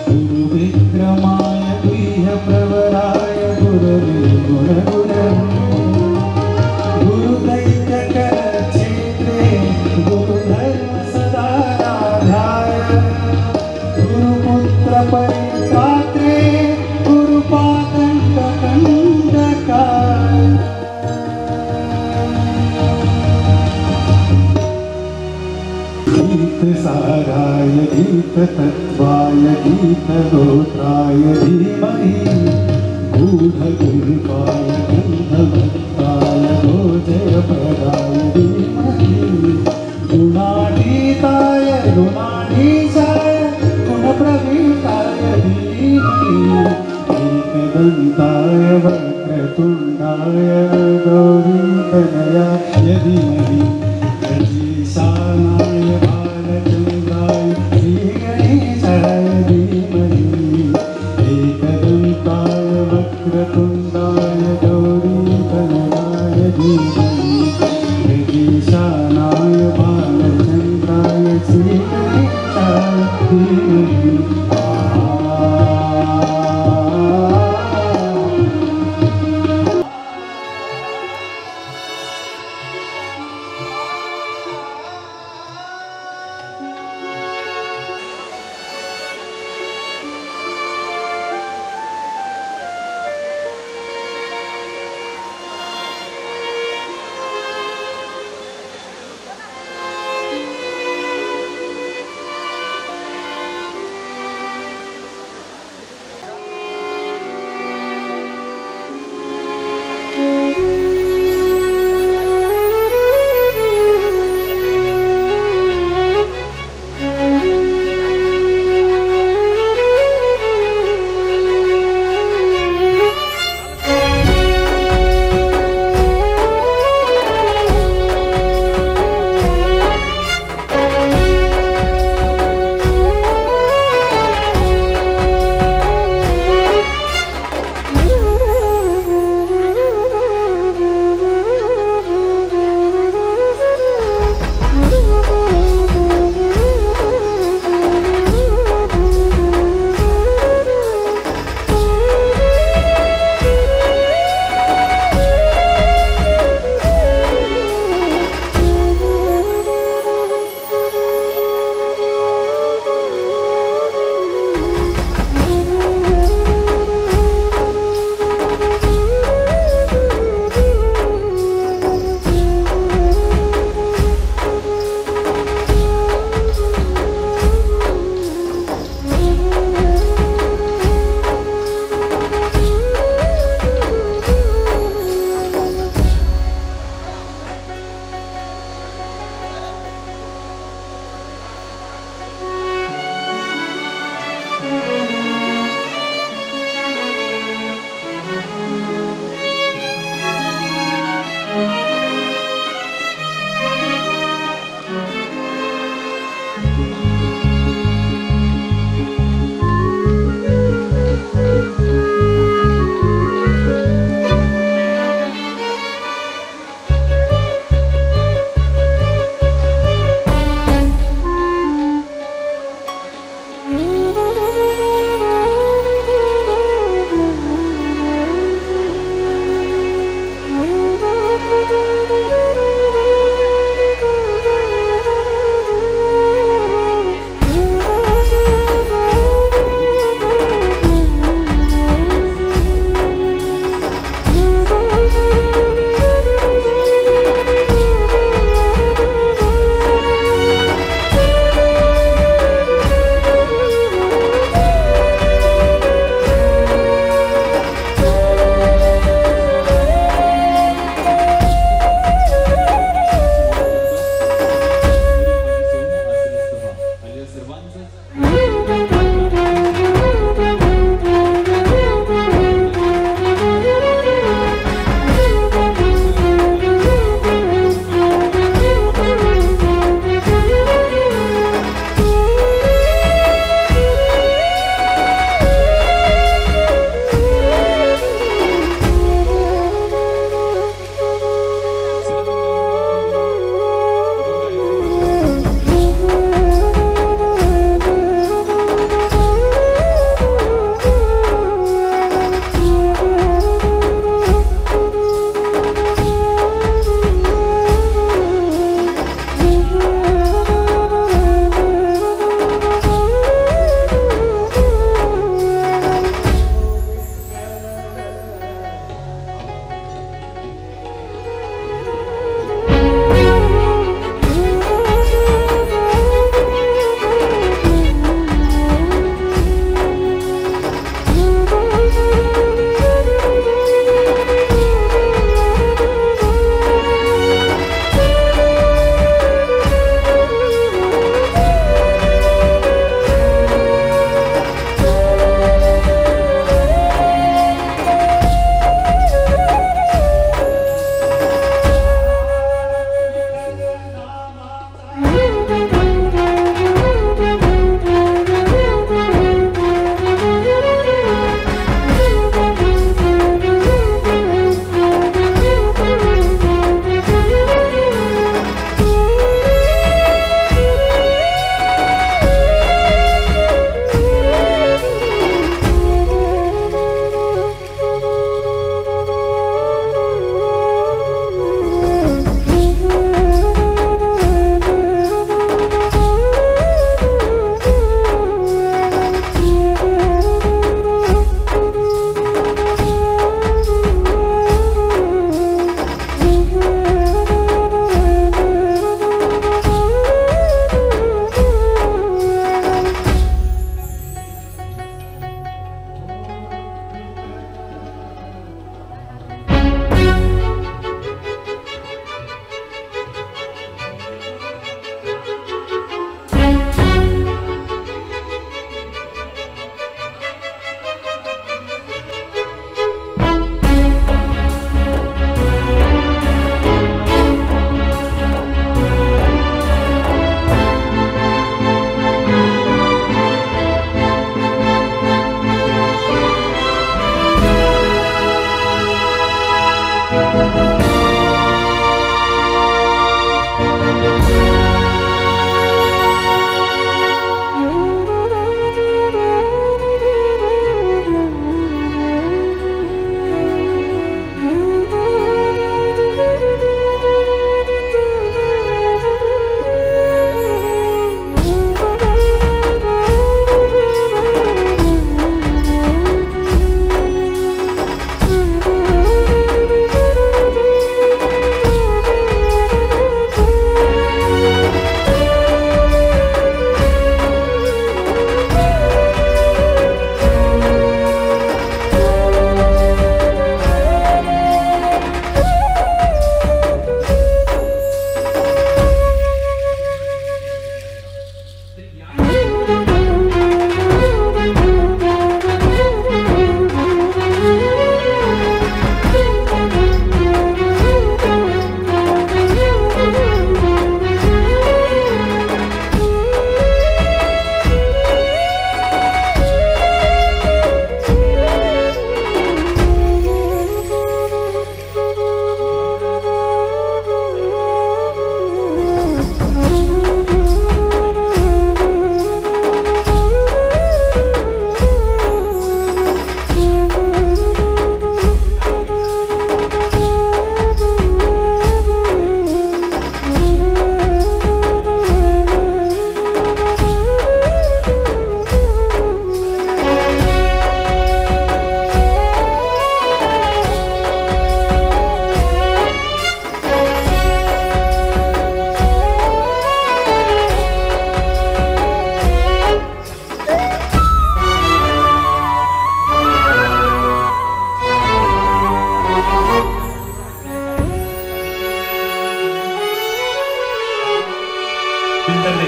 गुरुविक्रमाय गुह्यप्रवराय गुरवे गुणगुणवे गुरुदैत्यकरक्षेत्रे गुरुधर्मसदाराध्याय गुरुपुत्रपरित्रात्रे गुरुपातङ्गकण्डकाय गीतसाराय गीततत्त्वाय गीतगोत्राय धीमहि गूढगुल्पाय गन्धवत्ताय गोजयप्रदाय धीमहि गुणातीताय गुणाधीशाय गुणप्रवीताय धीमहि एकदन्ताय वक्रतुण्डाय गौरीतनयाय धीमहि गणेशानाय बालचन्द्राय श्रीगणेशाय धीमहि एकदन्ताय वक्रतुण्डाय गौरीतनयाय धीमहि गणेशानाय बालचन्द्राय श्रीगणेशाय धीमहि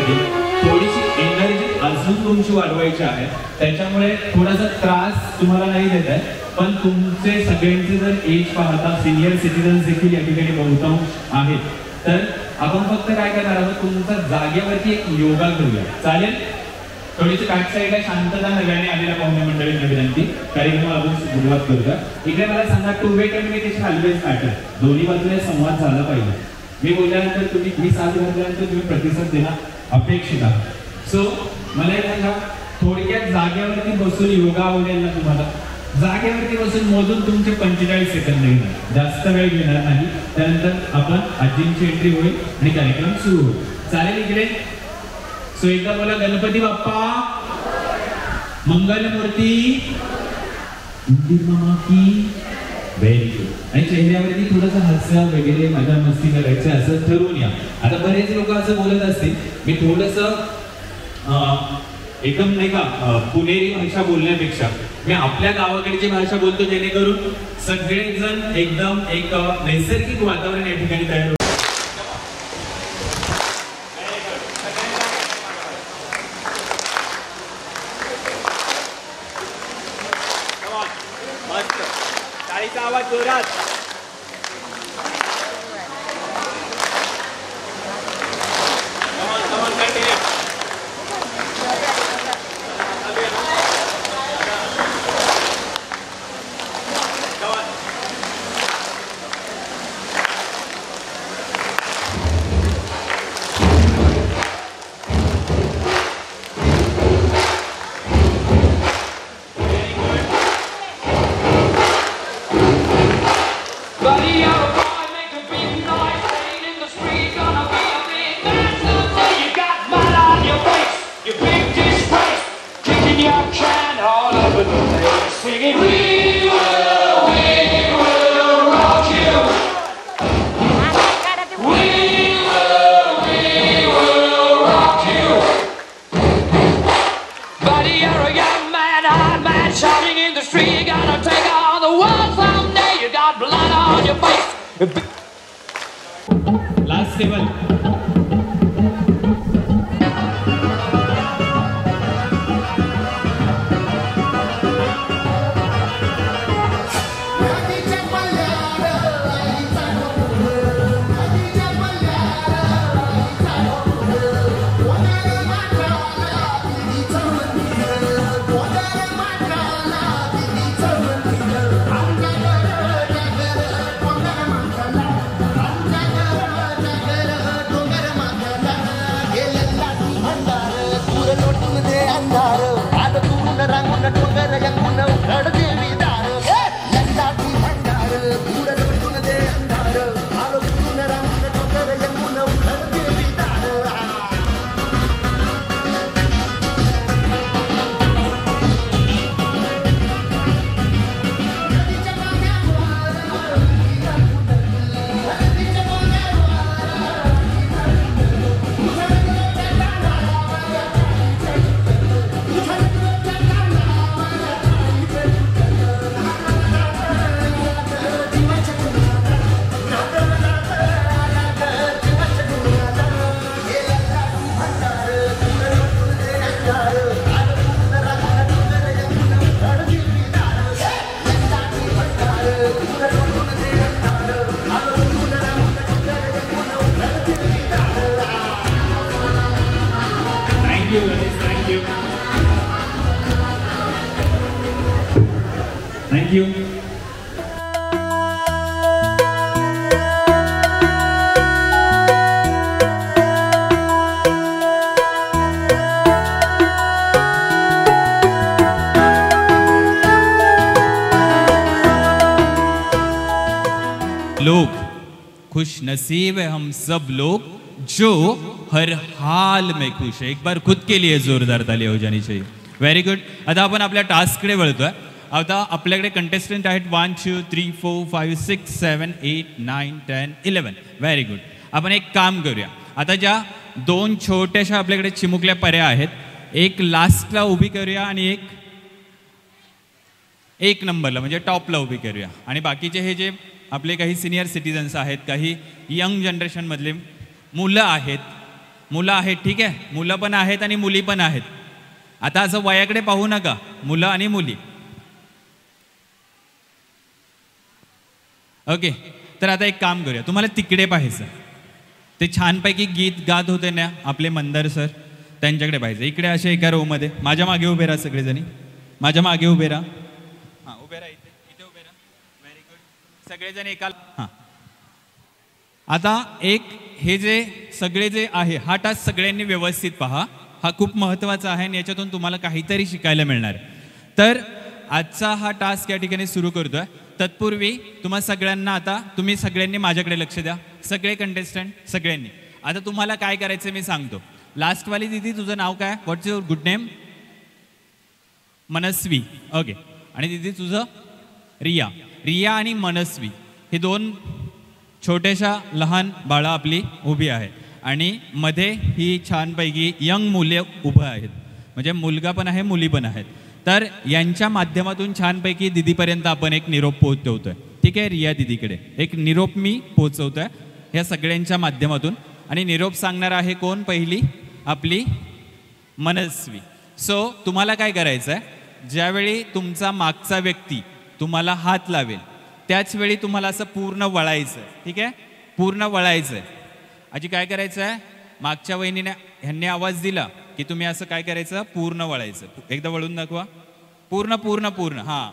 जागेवरती थोडीशी एनर्जी अजून तुमची वाढवायची आहे. त्याच्यामुळे थोडासा त्रास तुम्हाला नाही देत आहे, पण तुमचे सगळ्यांचे जर एज पाहता सिनियर सिटीजन्स देखील या ठिकाणी बहुतांश आहेत, तर आपण फक्त काय करणार आहोत, तुमचा जागेवरती एक योगा करूया. चालेल? थोडीशी बॅक साईडला शांतता नव्याने आलेल्या पाहुणे मंडळींना विनंती. कार्यक्रम अजून सुरुवात करूया. इकडे मला सांगा, two way communication always matter. दोन्ही बाजूने संवाद झाला पाहिजे. मी बोलल्यानंतर तुम्ही मी साथ घातल्यानंतर तुम्ही प्रतिसाद देणं अपेक्षित आहे. सो मला एक सांगा, थोडक्यात जागेवरती बसून योगा आवडेल ना तुम्हाला? जागेवरती बसून मोजून तुमचे 45 सेकंद घेणार, जास्त वेळ घेणार नाही. त्यानंतर आपण आजींची एंट्री होईल आणि कार्यक्रम सुरू होईल. चालेल? इकडे सो एकदा बोला, गणपती बाप्पा मंगलमूर्ती मामा की. Very good. आणि चेहऱ्यावरती थोडंसं हास्य वगैरे मजा मस्ती करायचं असं ठरवून या. आता बरेच लोक असं बोलत असतील, मी थोडंसं एकदम नाही का पुणेरी भाषा बोलण्यापेक्षा मी आपल्या गावाकडची भाषा बोलतो, जेणेकरून सगळेजण एकदम एक नैसर्गिक वातावरण या ठिकाणी तयार होतं. टाळीचा आवाज जोरात. Last table. Thank you. लोग खुश नसीब है हम सब लोग जो हर हाल में खुश है. एक बार खुद के लिए जोरदार ताली हो जानी चाहिए. Very good. आता आपण आपल्या टास्ककडे वळतोय. आता आपल्याकडे कंटेस्टंट आहेत 1 2 3 4 5 6 7 8 9 10 11. Very good. आपण एक काम करूया. आता ज्या दोन छोट्याशा आपल्याकडे चिमुकल्या पर्या आहेत, एक लास्टला उभी करूया आणि एक नंबरला म्हणजे टॉपला उभी करूया. आणि बाकीचे हे जे आपले काही सिनियर सिटीजन्स आहेत, काही यंग जनरेशनमधले मुलं आहेत, मुलं आहेत, ठीक आहे, मुलं पण आहेत आणि मुली पण आहेत. आता असं वयाकडे पाहू नका, मुलं आणि मुली. ओके, तर आता एक काम करूया, तुम्हाला तिकडे पाहायचं, ते छानपैकी गीत गात होते ना आपले मंदार सर, त्यांच्याकडे पाहायचं. इकडे असे एका रोमध्ये माझ्या मागे उभे राहा, सगळेजणी माझ्या मागे उभे राहा. हां, उभे राहा, इथे उभे राहा. व्हेरी गुड, सगळेजण एका. हां, आता एक हे जे सगळे जे आहे, हा टास्क सगळ्यांनी व्यवस्थित पहा, हा खूप महत्त्वाचा आहे आणि याच्यातून तुम्हाला काहीतरी शिकायला मिळणार आहे. तर आजचा हा टास्क या ठिकाणी सुरू करतोय. तत्पूर्वी तुम्हा सगळ्यांना, आता तुम्ही सगळ्यांनी माझ्याकडे लक्ष द्या, सगळे कंटेस्टंट सगळ्यांनी. आता तुम्हाला काय करायचं मी सांगतो. लास्टवाली दीदी, तुझं नाव काय? What's your good name? Manasvi. Okay, आणि दीदी तुझं? रिया. रिया आणि मनस्वी हे दोन छोट्याशा लहान बाळं आपली उभी आहेत आणि मध्ये ही छानपैकी यंग मुले उभं आहेत, म्हणजे मुलगा पण आहे, मुली पण आहेत. तर यांच्या माध्यमातून छानपैकी दिदीपर्यंत आपण एक निरोप पोहोचवतोय. ठीक आहे, रिया दिदीकडे एक निरोप मी पोहोचवतोय ह्या सगळ्यांच्या माध्यमातून. आणि निरोप सांगणार आहे कोण? पहिली आपली मनस्वी. सो तुम्हाला काय करायचं आहे, ज्यावेळी तुमचा मागचा व्यक्ती तुम्हाला हात लावेल त्याच वेळी तुम्हाला असं पूर्ण वळायचं आहे. ठीक आहे, पूर्ण वळायचं आहे. आजी काय करायचं आहे, मागच्या वहिनीने ह्यांनी आवाज दिला की तुम्ही असं काय करायचं, पूर्ण वळायचं. एकदा वळून दाखवा, पूर्ण पूर्ण पूर्ण. हां,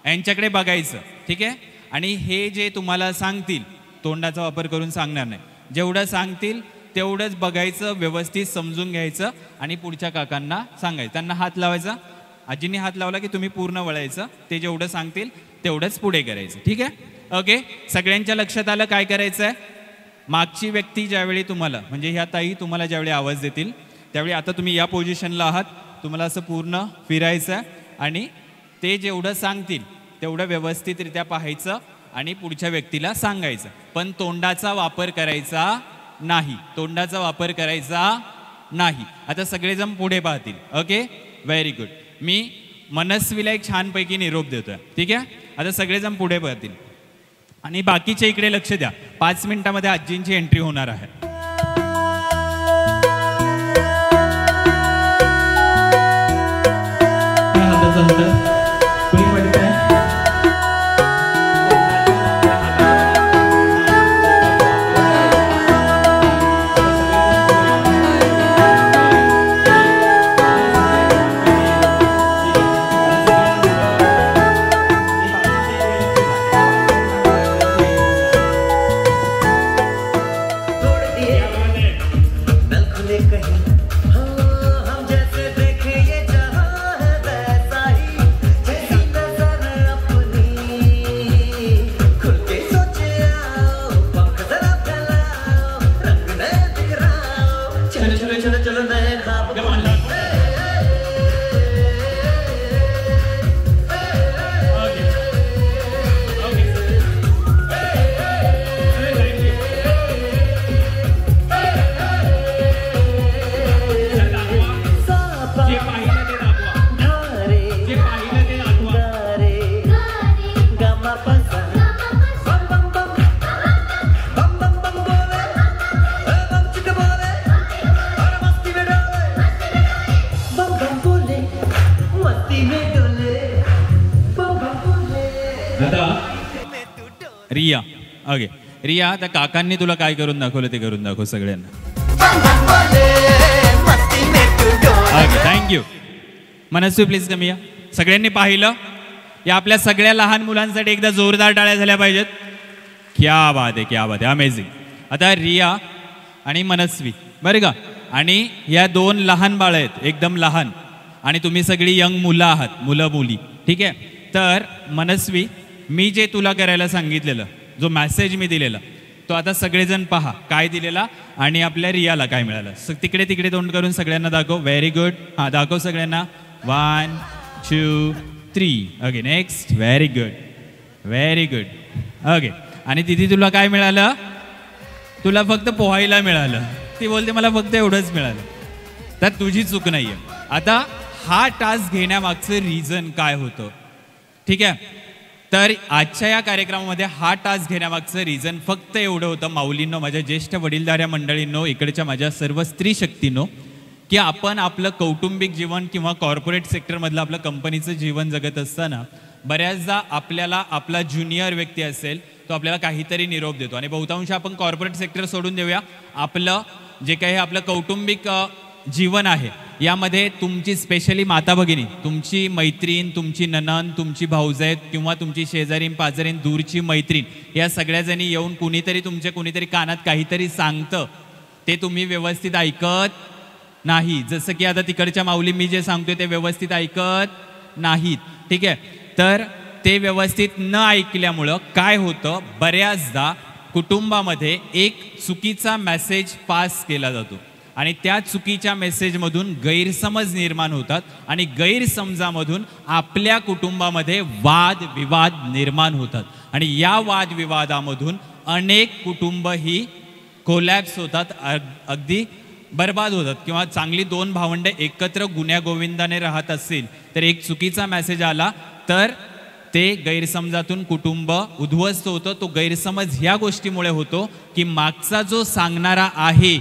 यांच्याकडे बघायचं. ठीक आहे, आणि हे जे तुम्हाला सांगतील, तोंडाचा वापर करून सांगणार नाही, जेवढं सांगतील तेवढंच बघायचं, व्यवस्थित समजून घ्यायचं आणि पुढच्या काकांना सांगायचं, त्यांना हात लावायचा. आजींनी हात लावला की तुम्ही पूर्ण वळायचं, ते जेवढं सांगतील तेवढंच पुढे करायचं. ठीक आहे, ओके. सगळ्यांच्या लक्षात आलं काय करायचं आहे. मागची व्यक्ती ज्यावेळी तुम्हाला, म्हणजे ह्या ताई तुम्हाला ज्यावेळी आवाज देतील त्यावेळी, आता तुम्ही या पोझिशनला आहात, तुम्हाला असं पूर्ण फिरायचं आहे आणि ते जेवढं सांगतील तेवढं व्यवस्थितरित्या पाहायचं आणि पुढच्या व्यक्तीला सांगायचं. पण तोंडाचा वापर करायचा नाही, तोंडाचा वापर करायचा नाही. आता सगळेजण पुढे पाहतील. Okay, very good. मी मनस्वीला एक छानपैकी निरोप देतोय. ठीक आहे, आता सगळेजण पुढे पाहतील आणि बाकीच्या इकडे लक्ष द्या. 5 मिनिटामध्ये आजींची एंट्री होणार आहे. रिया. ओके, रिया, त्या काकांनी तुला काय करून दाखवलं ते करून दाखव सगळ्यांना. Okay, thank you. मनस्वी प्लीज कमी या. सगळ्यांनी पाहिलं, या आपल्या सगळ्या लहान मुलांसाठी एकदा जोरदार टाळ्या झाल्या पाहिजेत. क्या बात आहे, क्या बात आहे, अमेझिंग. आता रिया आणि मनस्वी, बरं का, आणि या 2 लहान बाळ आहेत, एकदम लहान, आणि तुम्ही सगळी यंग मुलं आहात, मुलं मुली. ठीक आहे, तर मनस्वी, मी जे तुला करायला सांगितलेलं, जो मेसेज मी दिलेला, तो आता सगळेजण पहा काय दिलेला आणि आपल्या रियाला काय मिळालं. तिकडे तिकडे तोंड करून सगळ्यांना दाखव. Very good. हां, दाखव सगळ्यांना. 1 2 3. Okay, next. Very good, very good. Okay, आणि तिथे तुला काय मिळालं? तुला फक्त पोहायला मिळालं. ती बोलते मला फक्त एवढंच मिळालं. तर तुझी चूक नाही आहे. आता हा टास्क घेण्यामागचं रिझन काय होतं? ठीक आहे, तर आजच्या या कार्यक्रमामध्ये हा टास्क घेण्यामागचं रिझन फक्त एवढं होतं, माऊलींनो, माझ्या ज्येष्ठ वडीलधाऱ्या मंडळींनो, इकडच्या माझ्या सर्व स्त्री शक्तींनो, की आपण आपलं कौटुंबिक जीवन किंवा कॉर्पोरेट सेक्टरमधलं आपलं कंपनीचं जीवन जगत असताना बऱ्याचदा आपल्याला आपला ज्युनियर व्यक्ती असेल तो आपल्याला काहीतरी निरोप देतो आणि बहुतांश आपण कॉर्पोरेट सेक्टर सोडून देऊया, आपलं जे काही आपलं कौटुंबिक जीवन आहे यामध्ये तुमची स्पेशली माता भगिनी, तुमची मैत्रीण, तुमची नणंद, तुमची भाऊजाई किंवा तुमची शेजारीन पाजारीन दूरची मैत्रीण, या सगळ्याजणी येऊन कुणीतरी कानात काहीतरी सांगतं, ते तुम्ही व्यवस्थित ऐकत नाही. जसं की आता तिकडच्या माऊली मी जे सांगतोय ते व्यवस्थित ऐकत नाहीत. ठीक आहे, तर ते व्यवस्थित न ऐकल्यामुळं काय होतं, बऱ्याचदा कुटुंबामध्ये एक चुकीचा मेसेज पास केला जातो आणि त्या चुकीच्या मेसेजमधून गैरसमज निर्माण होतात आणि गैरसमजामधून आपल्या कुटुंबामध्ये वादविवाद निर्माण होतात आणि या वादविवादामधून अनेक कुटुंब ही कोलॅप्स होतात, अगदी बर्बाद होतात. किंवा चांगली दोन भावंडे एकत्र गुण्यागोविंदाने राहत असतील तर एक चुकीचा मेसेज आला तर ते गैरसमजातून कुटुंब उद्ध्वस्त होतं. तो गैरसमज ह्या गोष्टीमुळे होतो की मागचा जो सांगणारा आहे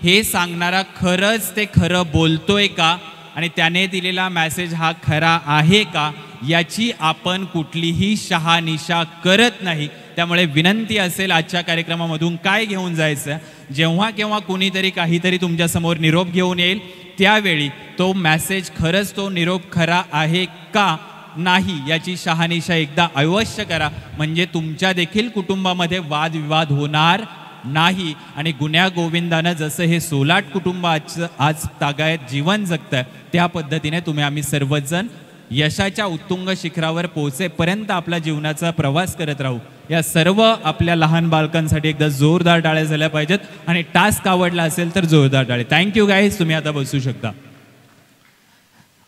हे सांगणारा खरंच ते खरं बोलतोय का आणि त्याने दिलेला मेसेज हा खरा आहे का याची आपण कुठलीही शहानिशा करत नाही. त्यामुळे विनंती असेल आजच्या कार्यक्रमामधून काय घेऊन जायचं, जेव्हा केव्हा कुणीतरी काहीतरी तुमच्यासमोर निरोप घेऊन येईल त्यावेळी तो मेसेज खरंच तो निरोप खरा आहे का नाही याची शहानिशा एकदा अवश्य करा, म्हणजे तुमच्या देखील कुटुंबामध्ये वादविवाद होणार नाही. आणि गुण्या गोविंदानं जसं हे सोलाट कुटुंब आज तागायत जीवन जगतं त्या पद्धतीने तुम्ही आम्ही सर्वजण यशाच्या उत्तुंग शिखरावर पोहोचेपर्यंत आपला जीवनाचा प्रवास करत राहू. या सर्व आपल्या लहान बालकांसाठी एकदा जोरदार टाळ्या झाल्या पाहिजेत आणि टास्क आवडला असेल तर जोरदार टाळे. थँक्यू गाईज, तुम्ही आता बसू शकता.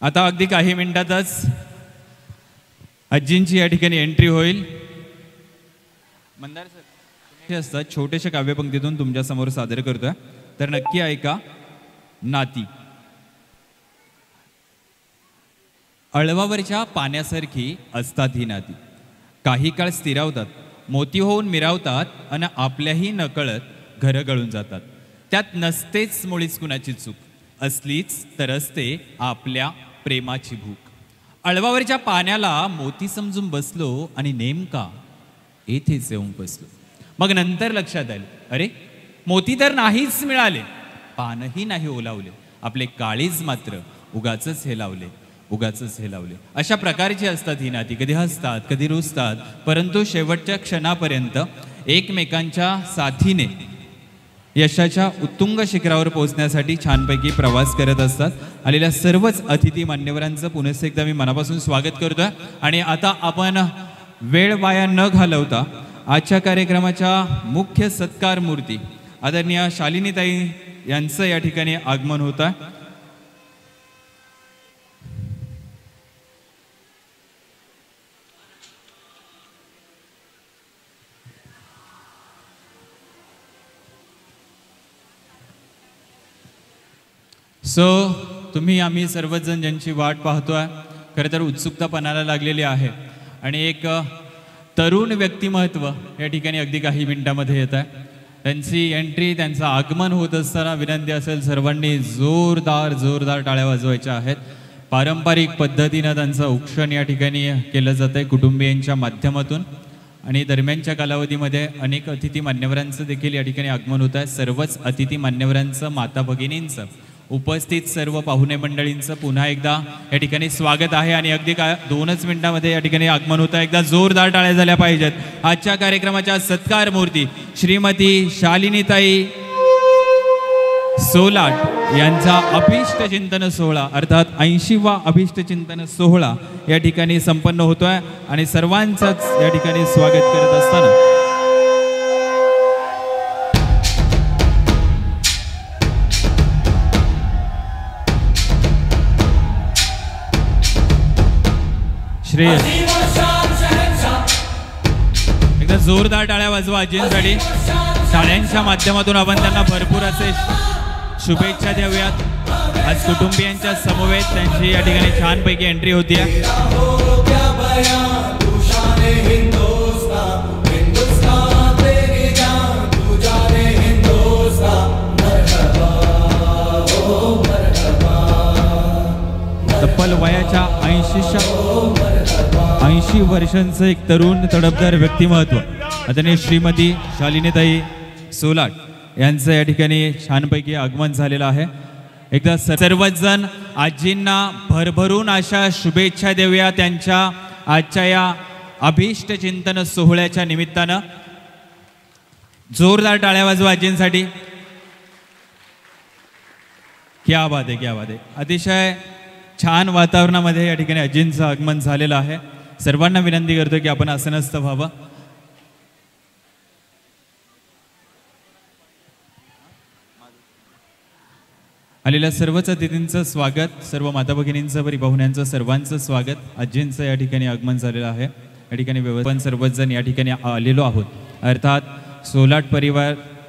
आता अगदी काही मिनिटातच आजींची या ठिकाणी एंट्री होईल. मंदार सर असतात, छोटेशा काव्यपंक्तीतून तुमच्या समोर सादर करतोय, तर नक्की ऐका. नाती अळवावरच्या पाण्यासारखी असतात ही नाती, काही काळ स्थिरावतात, मोती होऊन मिरावतात आणि आपल्याही नकळत घरं गळून जातात. त्यात नसतेच मुळीच कुणाची चूक, असलीच तर असते आपल्या प्रेमाची भूक. अळवावरच्या पाण्याला मोती समजून बसलो आणि नेमका येथेच येऊन बसलो. मग नंतर लक्षात आले, अरे मोती तर नाहीच मिळाले, पानही नाही ओलावले, आपले काळीज मात्र उगाचच हे लावले. अशा प्रकारची असतात ही नाती. कधी हसतात, कधी रुसतात, परंतु शेवटच्या क्षणापर्यंत एकमेकांच्या साथीने यशाच्या उत्तुंग शिखरावर पोहोचण्यासाठी छानपैकी प्रवास करत असतात. आलेल्या सर्वच अतिथी मान्यवरांचं पुनः एकदा मी मनापासून स्वागत करतोय. आणि आता आपण वेळ वाया न घालवता आजच्या कार्यक्रमाच्या मुख्य सत्कार मूर्ती आदरणीय शालिनीताई यांचं या ठिकाणी आगमन होत आहे. तुम्ही आम्ही सर्वजण ज्यांची वाट पाहतोय, खरं तर उत्सुकता पणाला लागलेली आहे आणि एक तरुण व्यक्तिमत्व या ठिकाणी अगदी काही मिनिटांमध्ये येत आहे. त्यांची एंट्री, त्यांचं आगमन होत असताना विनंती असेल सर्वांनी जोरदार टाळ्या वाजवायच्या आहेत. पारंपरिक पद्धतीनं त्यांचं औक्षण या ठिकाणी केलं जात आहे कुटुंबियांच्या माध्यमातून आणि दरम्यानच्या कालावधीमध्ये अनेक अतिथी मान्यवरांचं देखील या ठिकाणी आगमन होत आहे. सर्वच अतिथी मान्यवरांचं, माता भगिनींचं, उपस्थित सर्व पाहुणे मंडळींचं पुन्हा एकदा या ठिकाणी स्वागत आहे आणि अगदी 2च मिनिटांमध्ये या ठिकाणी आगमन होतं. एकदा जोरदार टाळ्या झाल्या पाहिजेत. आजच्या कार्यक्रमाच्या सत्कार मूर्ती श्रीमती शालिनीताई सोलाट यांचा अभिष्ट चिंतन सोहळा अर्थात 80वा अभिष्ट चिंतन सोहळा या ठिकाणी संपन्न होतोय आणि सर्वांचंच या ठिकाणी स्वागत करत असताना एकदा जोरदार टाळ्या वाजवा आजींसाठी. टाळ्यांच्या माध्यमातून आपण त्यांना भरपूर असे शुभेच्छा देऊयात. आज कुटुंबियांच्या समवेत त्यांची या ठिकाणी छानपैकी एंट्री होती आहे. हिंदुस्तान हिंदुस्तान तेरी जान तू जाने हिंदुस्तान मरहबा ओ मरहबा तब्बल वयाच्या 80 वर्षांचं एक तरुण तडफदार व्यक्तिमत्व आदरणीय श्रीमती शालिनीताई सोलाट यांचं या ठिकाणी छानपैकी आगमन झालेलं आहे. एकदा सर्वच जण आजींना भरभरून अशा शुभेच्छा देऊया त्यांच्या आजच्या या अभिष्ट चिंतन सोहळ्याच्या निमित्तानं. जोरदार टाळ्या वाजवा आजींसाठी. क्या बात आहे, क्या बात आहे. अतिशय छान वातावरणामध्ये या ठिकाणी आजींचं आगमन झालेलं आहे. सर्वांना विनंती करतो की आपण आसनस्थ व्हावं. आलेल्या सर्वच अतिथींचं स्वागत, सर्व माता भगिनींचं परिपाहुण्यांचं सर्वांचं स्वागत. आजींचं या ठिकाणी आगमन झालेलं आहे. या ठिकाणी व्यवस्थापन सर्वच जण या ठिकाणी आलेलो आहोत. अर्थात सोलाट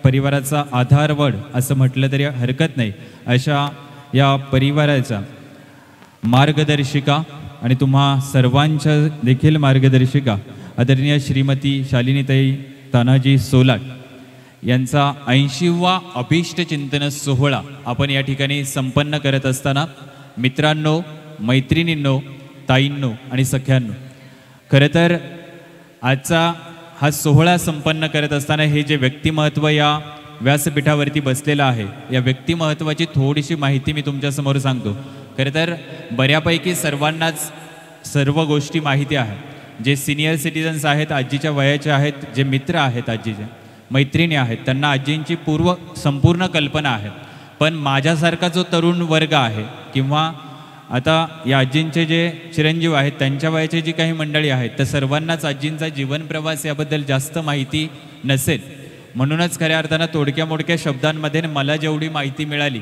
परिवाराचा आधारवड असं म्हटलं तरी हरकत नाही. अशा या परिवाराचा मार्गदर्शिका आणि तुम्हा सर्वांच्या देखील मार्गदर्शिका आदरणीय श्रीमती शालिनीताई तानाजी सोलाट यांचा 80वा अभिष्ट चिंतन सोहळा आपण या ठिकाणी संपन्न करत असताना मित्रांनो, मैत्रिणींनो, ताईंनो आणि सख्यांनो, खरं तर आजचा हा सोहळा संपन्न करत असताना हे जे व्यक्तिमत्व या व्यासपीठावरती बसलेलं आहे, या व्यक्तिमत्वाची थोडीशी माहिती मी तुमच्यासमोर सांगतो. खरं तर बऱ्यापैकी सर्वांनाच सर्व गोष्टी माहिती आहे. जे सिनियर सिटीजन्स आहेत, आजीच्या वयाचे आहेत, जे मित्र आहेत, आजीचे मैत्रिणी आहेत, त्यांना आजींची संपूर्ण कल्पना आहे. पण माझ्यासारखा जो तरुण वर्ग आहे किंवा आता या आजींचे जे चिरंजीव आहेत त्यांच्या वयाची जी काही मंडळी आहेत, तर सर्वांनाच आजींचा जीवन प्रवास याबद्दल जास्त माहिती नसेल. म्हणूनच खऱ्या अर्थानं तोडक्या मोडक्या शब्दांमध्ये मला जेवढी माहिती मिळाली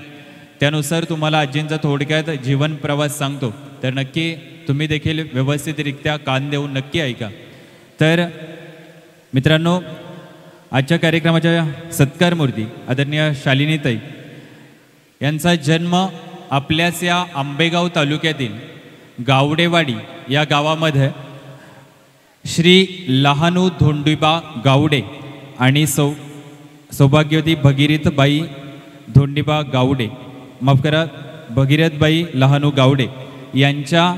त्यानुसार तुम्हाला आजींचा थोडक्यात जीवन प्रवास सांगतो. तर नक्की तुम्ही देखील व्यवस्थितरित्या कान देऊन नक्की ऐका. तर मित्रांनो, आजच्या कार्यक्रमाच्या सत्कार मूर्ती आदरणीय शालिनीताई यांचा जन्म आपल्याच या आंबेगाव तालुक्यातील गावडेवाडी या गावामध्ये श्री लहानू धोंडीबा गावडे आणि सौभाग्यवती भगीरथबाई धोंडीबा गावडे, माफ करा, भगीरथबाई लहानू गावडे यांच्या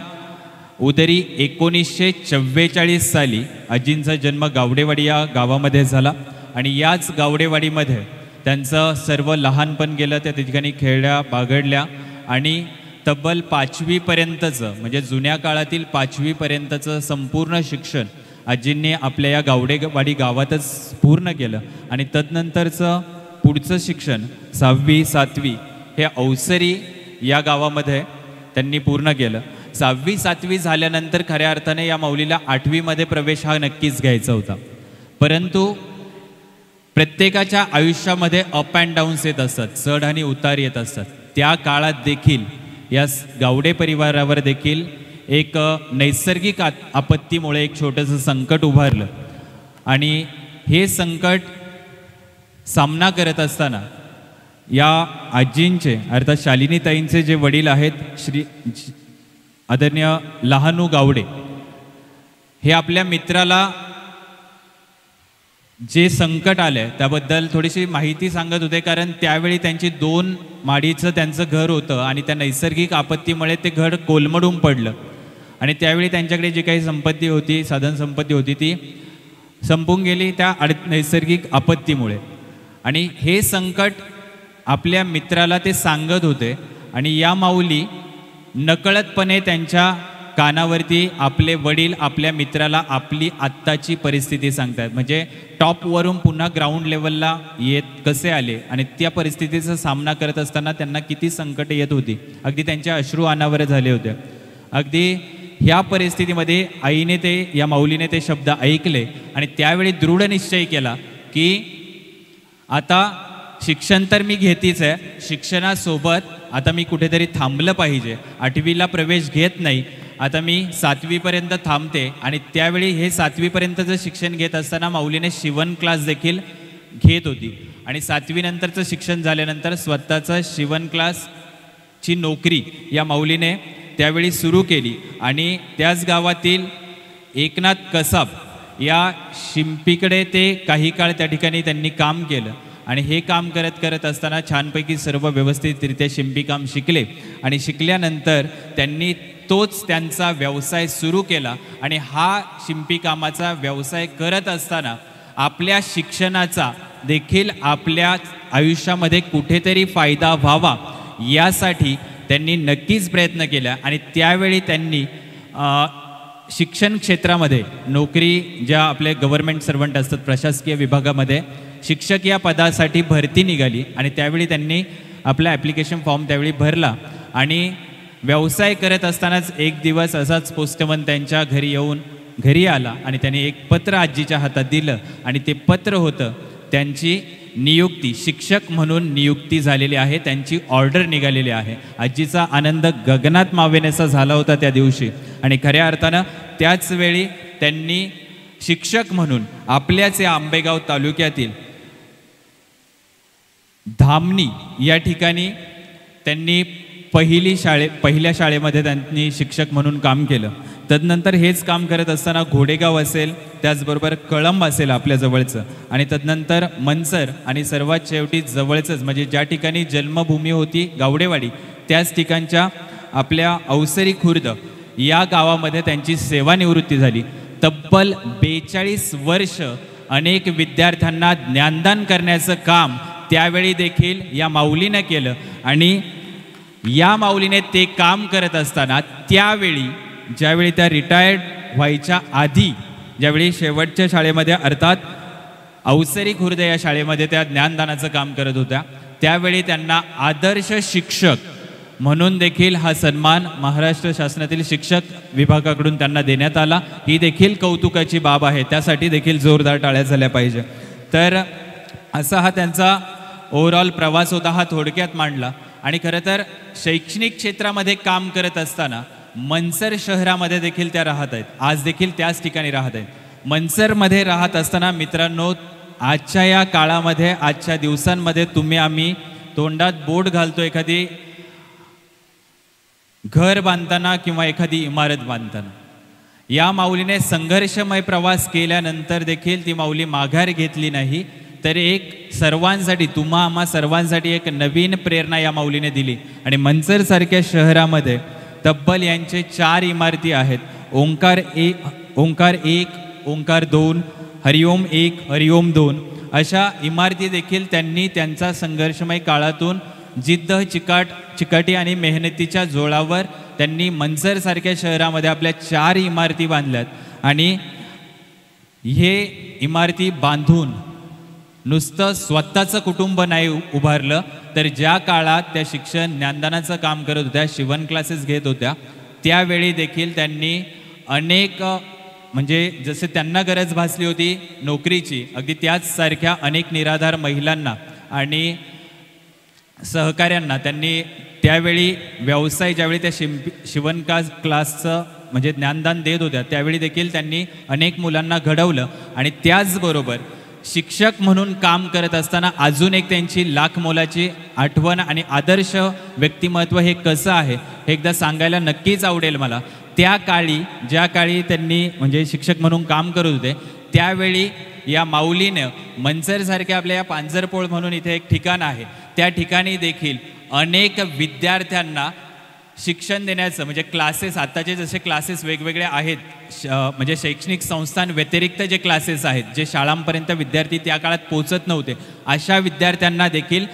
उदरी 1944 साली आजींचा जन्म गावडेवाडी या गावामध्ये झाला. आणि याच गावडेवाडीमध्ये त्यांचं सर्व लहानपण गेलं. त्या ठिकाणी खेळल्या, बागडल्या आणि तब्बल 5वी पर्यंतचं म्हणजे जुन्या काळातील 5वी पर्यंतचं संपूर्ण शिक्षण आजींनी आपल्या या गावडेवाडी गावातच पूर्ण केलं. आणि तदनंतरचं पुढचं शिक्षण 6वी 7वी हे अवसरी या गावामध्ये त्यांनी पूर्ण केलं. 6वी 7वी झाल्यानंतर खऱ्या अर्थाने या माऊलीला 8वीमध्ये प्रवेश हा नक्कीच घ्यायचा होता. परंतु प्रत्येकाच्या आयुष्यामध्ये अप अँड डाऊन्स येत असतात, चढ आणि उतार येत असतात. त्या काळात देखील या गावडे परिवारावर देखील एक नैसर्गिक आपत्तीमुळे एक छोटंसं संकट उभारलं. आणि हे संकट सामना करत असताना या आजींचे अर्थात शालिनीताईंचे जे वडील आहेत श्री आदरणीय लहानू गावडे, हे आपल्या मित्राला जे संकट आलं त्याबद्दल थोडीशी माहिती सांगत होते. कारण त्यावेळी त्यांची 2 माडीचं त्यांचं घर होतं आणि त्या नैसर्गिक आपत्तीमुळे ते घर कोलमडून पडलं. आणि त्यावेळी त्यांच्याकडे जी काही संपत्ती होती, साधन संपत्ती होती, ती संपून गेली त्या नैसर्गिक आपत्तीमुळे. आणि हे संकट आपल्या मित्राला ते सांगत होते आणि या माऊली नकळतपणे त्यांच्या कानावरती आपले वडील आपल्या मित्राला आपली आत्ताची परिस्थिती सांगतात. म्हणजे टॉपवरून पुन्हा ग्राउंड लेवलला येत कसे आले आणि त्या परिस्थितीचा सामना करत असताना त्यांना किती संकट येत होती. अगदी त्यांचे अश्रू अनावर झाले होते. अगदी ह्या परिस्थितीमध्ये आईने या माऊलीने ते शब्द ऐकले आणि त्यावेळी दृढ निश्चय केला की आता शिक्षण तर मी घेतीच आहे, शिक्षणासोबत आता मी कुठेतरी थांबलं पाहिजे. 8वीला प्रवेश घेत नाही, आता मी 7वीपर्यंत थांबते. आणि त्यावेळी हे 7वीपर्यंतचं शिक्षण घेत असताना माऊलीने शिवण क्लास देखील घेत होती. आणि 7वी नंतरचं शिक्षण झाल्यानंतर स्वतःचं शिवण क्लासची नोकरी या माऊलीने त्यावेळी सुरू केली. आणि त्याच गावातील एकनाथ कसाब या शिंपीकडे ते काही काळ त्या ठिकाणी त्यांनी काम केलं आणि हे काम करत असताना छानपैकी सर्व व्यवस्थितरित्या शिंपीकाम शिकले आणि शिकल्यानंतर त्यांनी तोच त्यांचा व्यवसाय सुरू केला आणि हा शिंपीकामाचा व्यवसाय करत असताना आपल्या शिक्षणाचा देखील आपल्या आयुष्यामध्ये कुठेतरी फायदा व्हावा यासाठी त्यांनी नक्कीच प्रयत्न केला आणि त्यावेळी त्यांनी शिक्षण क्षेत्रामध्ये नोकरी ज्या आपले गव्हर्नमेंट सर्वंट असतात प्रशासकीय विभागामध्ये शिक्षक या पदासाठी भरती निघाली आणि त्यावेळी त्यांनी आपला ॲप्लिकेशन फॉर्म त्यावेळी भरला आणि व्यवसाय करत असतानाच एक दिवस असाच पोस्टमन त्यांच्या घरी आला आणि त्यांनी एक पत्र आजीच्या हातात दिलं आणि ते पत्र होतं त्यांची नियुक्ती शिक्षक म्हणून नियुक्ती झालेली आहे, त्यांची ऑर्डर निघालेली आहे. आजीचा आनंद गगनात मावेनासा झाला होता त्या दिवशी आणि खऱ्या अर्थानं त्याच वेळी त्यांनी शिक्षक म्हणून आपल्याच या आंबेगाव तालुक्यातील धामणी या ठिकाणी त्यांनी पहिल्या शाळेमध्ये त्यांनी शिक्षक म्हणून काम केलं. तदनंतर हेच काम करत असताना घोडेगाव असेल, त्याचबरोबर कळंब असेल आपल्या जवळचं आणि तदनंतर मनसर आणि सर्वात शेवटी जवळचंच म्हणजे ज्या ठिकाणी जन्मभूमी होती गावडेवाडी त्याच ठिकाणच्या आपल्या अवसरी खुर्द या गावामध्ये त्यांची सेवानिवृत्ती झाली. तब्बल 42 वर्ष अनेक विद्यार्थ्यांना ज्ञानदान करण्याचं काम त्यावेळी देखील या माऊलीनं केलं आणि या माऊलीने ते काम करत असताना त्यावेळी ज्यावेळी त्या रिटायर्ड व्हायच्या आधी ज्यावेळी शेवटच्या शाळेमध्ये अर्थात अवसरी खुर्द या शाळेमध्ये त्या ज्ञानदानाचं काम करत होत्या त्यावेळी त्यांना आदर्श शिक्षक म्हणून देखील हा सन्मान महाराष्ट्र शासनातील शिक्षक विभागाकडून त्यांना देण्यात आला. ही देखील कौतुकाची बाब आहे, त्यासाठी देखील जोरदार टाळ्या झाल्या पाहिजे. तर असा हा त्यांचा ओव्हरऑल प्रवास होता, हा थोडक्यात मांडला. आणि खरं तर शैक्षणिक क्षेत्रामध्ये काम करत असताना मनसर शहरामध्ये देखील त्या राहत आहेत, आज देखील त्याच ठिकाणी राहत आहेत. मनसरमध्ये राहत असताना मित्रांनो आजच्या या काळामध्ये आजच्या दिवसांमध्ये तुम्ही आम्ही तोंडात बोट घालतो एखादी घर बांधताना किंवा एखादी इमारत बांधताना. या माऊलीने संघर्षमय प्रवास केल्यानंतर देखील ती माऊली माघार घेतली नाही, तर एक सर्वांसाठी आम्हा सर्वांसाठी एक नवीन प्रेरणा या माऊलीने दिली. आणि मनसरसारख्या शहरामध्ये तब्बल यांचे 4 इमारती आहेत. ओंकार 1, ओंकार 2, हरिओम 1, हरिओम 2 अशा इमारती देखील त्यांनी त्यांचा संघर्षमय काळातून जिद्द चिकाटी आणि मेहनतीच्या जोरावर त्यांनी मनसरसारख्या शहरामध्ये आपल्या 4 इमारती बांधल्यात. आणि हे इमारती बांधून नुसतं स्वतःचं कुटुंब नाही उभारलं, तर ज्या काळात त्या शिक्षण ज्ञानदानाचं काम करत होत्या, शिवण क्लासेस घेत होत्या, त्यावेळी देखील त्यांनी अनेक म्हणजे जसे त्यांना गरज भासली होती नोकरीची, अगदी त्याच सारख्या अनेक निराधार महिलांना आणि सहकाऱ्यांना त्यांनी त्यावेळी व्यवसाय ज्यावेळी त्या शिवण क्लासचं म्हणजे ज्ञानदान देत होत्या त्यावेळी देखील त्यांनी अनेक मुलांना घडवलं. आणि त्याचबरोबर शिक्षक म्हणून काम करत असताना अजून एक त्यांची लाख मोलाची आठवण आणि आदर्श व्यक्तिमत्व हे कसं आहे हे एकदा सांगायला नक्कीच आवडेल मला. त्या काळी ज्या काळी त्यांनी म्हणजे शिक्षक म्हणून काम करत होते त्यावेळी या माऊलीनं मनसरसारख्या आपल्या या पांजरपोळ म्हणून इथे एक ठिकाण आहे त्या ठिकाणी देखील अनेक विद्यार्थ्यांना शिक्षण देण्याचं म्हणजे क्लासेस आत्ताचे जसे क्लासेस वेगवेगळे आहेत म्हणजे शैक्षणिक संस्थां व्यतिरिक्त जे क्लासेस आहेत जे शाळांपर्यंत विद्यार्थी त्या काळात पोचत नव्हते अशा विद्यार्थ्यांना देखील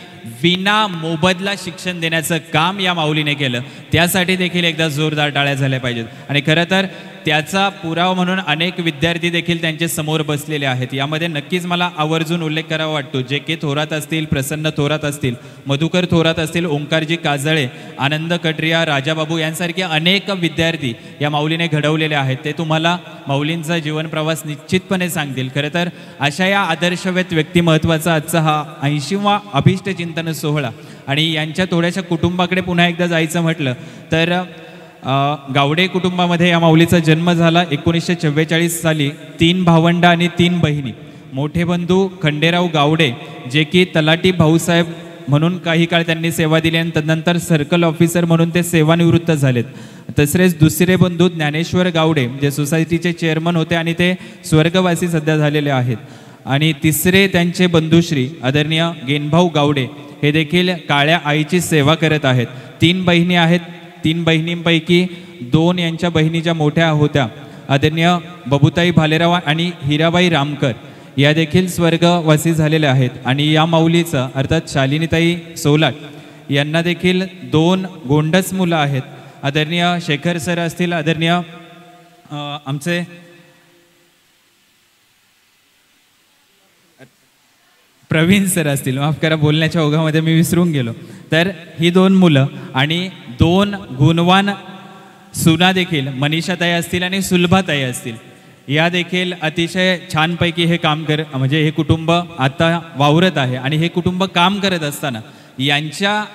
विना मोबदला शिक्षण देण्याचं काम या माऊलीने केलं. त्यासाठी देखील एकदा जोरदार टाळ्या झाल्या पाहिजेत. आणि खरं तर त्याचा पुरावा म्हणून अनेक विद्यार्थी देखील त्यांच्या समोर बसलेले आहेत. यामध्ये नक्कीच मला आवर्जून उल्लेख करावा वाटतो. जे थोरात असतील, प्रसन्न थोरात असतील, मधुकर थोरात असतील, ओंकारजी काजळे, आनंद कटरिया, राजाबाबू यांसारखे अनेक विद्यार्थी या माऊलीने घडवलेले आहेत. ते तुम्हाला माऊलींचा जीवनप्रवास निश्चितपणे सांगतील. खरं तर अशा या आदर्शवेत व्यक्तिमत्वाचा आजचा हा 80वा अभिष्टचिंतन सोहळा. आणि यांच्या थोड्याशा कुटुंबाकडे पुन्हा एकदा जायचं म्हटलं तर गावडे कुटुंबामध्ये या माऊलीचा जन्म झाला 1944 साली. 3 भावंड आणि 3 बहिणी. मोठे बंधू खंडेराव गावडे जे की तलाठी भाऊसाहेब म्हणून काही काळ त्यांनी सेवा दिली आणि तदनंतर सर्कल ऑफिसर म्हणून ते सेवानिवृत्त झालेत. तसेच दुसरे बंधू ज्ञानेश्वर गावडे जे सोसायटीचे चेअरमन होते आणि ते स्वर्गवासी सध्या झालेले आहेत. आणि तिसरे त्यांचे बंधुश्री आदरणीय गेनभाऊ गावडे हे देखील काळ्या आईची सेवा करत आहेत. 3 बहिणी आहेत. 3 बहिणींपैकी 2 यांच्या बहिणी ज्या मोठ्या होत्या आदरणीय बबुताई भालेराव आणि हिराबाई रामकर या देखील स्वर्गवासी झालेल्या आहेत. आणि या माऊलीचं अर्थात शालिनीताई सोलाट यांना देखील 2 गोंडस मुलं आहेत. आदरणीय शेखर सर असतील, आदरणीय आमचे प्रवीण सर असतील, माफ करा बोलण्याच्या ओघामध्ये मी विसरून गेलो. तर ही 2 मुलं आणि 2 गुणवान सुना देखील मनीषाताई असतील आणि सुलभाताई असतील, या देखील अतिशय छानपैकी हे काम म्हणजे हे कुटुंब आता वावरत आहे. आणि हे कुटुंब काम करत असताना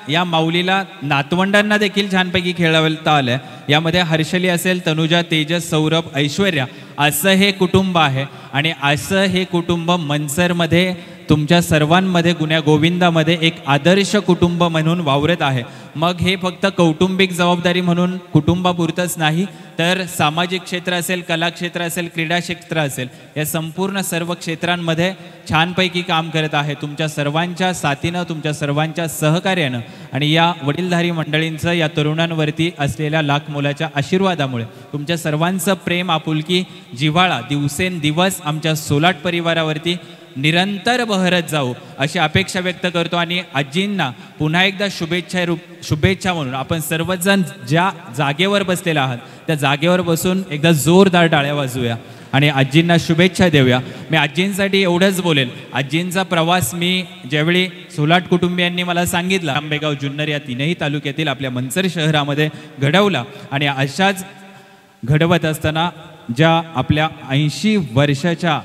या माऊलीला नातवंडांना देखील छानपैकी खेळवता आलं. यामध्ये हर्षली असेल, तनुजा, तेजस, सौरभ, ऐश्वर्या असं हे कुटुंब आहे. आणि असं हे कुटुंब मनसरमध्ये तुमच्या सर्वांमध्ये गुण्या गोविंदामध्ये एक आदर्श कुटुंब म्हणून वावरत आहे. मग हे फक्त कौटुंबिक जबाबदारी म्हणून कुटुंबापुरतंच नाही, तर सामाजिक क्षेत्र असेल, कला क्षेत्र असेल, क्रीडा क्षेत्र असेल, या संपूर्ण सर्व क्षेत्रांमध्ये छानपैकी काम करत आहे. तुमच्या सर्वांच्या साथीनं, तुमच्या सर्वांच्या सहकार्यानं आणि या वडीलधारी मंडळींचं या तरुणांवरती असलेल्या लाख मोलाच्या आशीर्वादामुळे तुमच्या सर्वांचं प्रेम, आपुलकी, जिव्हाळा दिवसेंदिवस आमच्या सोलाट परिवारावरती निरंतर बहरत जाऊ अशी अपेक्षा व्यक्त करतो. आणि आजींना पुन्हा एकदा शुभेच्छा म्हणून आपण सर्वजण ज्या जागेवर बसलेला आहात त्या जागेवर बसून एकदा जोरदार टाळ्या वाजवूया आणि आजींना शुभेच्छा देऊया. मी आजींसाठी एवढंच बोलेल, आजींचा प्रवास मी ज्यावेळी सोलाट कुटुंबियांनी मला सांगितलं, आंबेगाव, जुन्नर या 3ही तालुक्यातील आपल्या मनसर शहरामध्ये घडवला. आणि अशाच घडवत असताना ज्या आपल्या 80 वर्षाच्या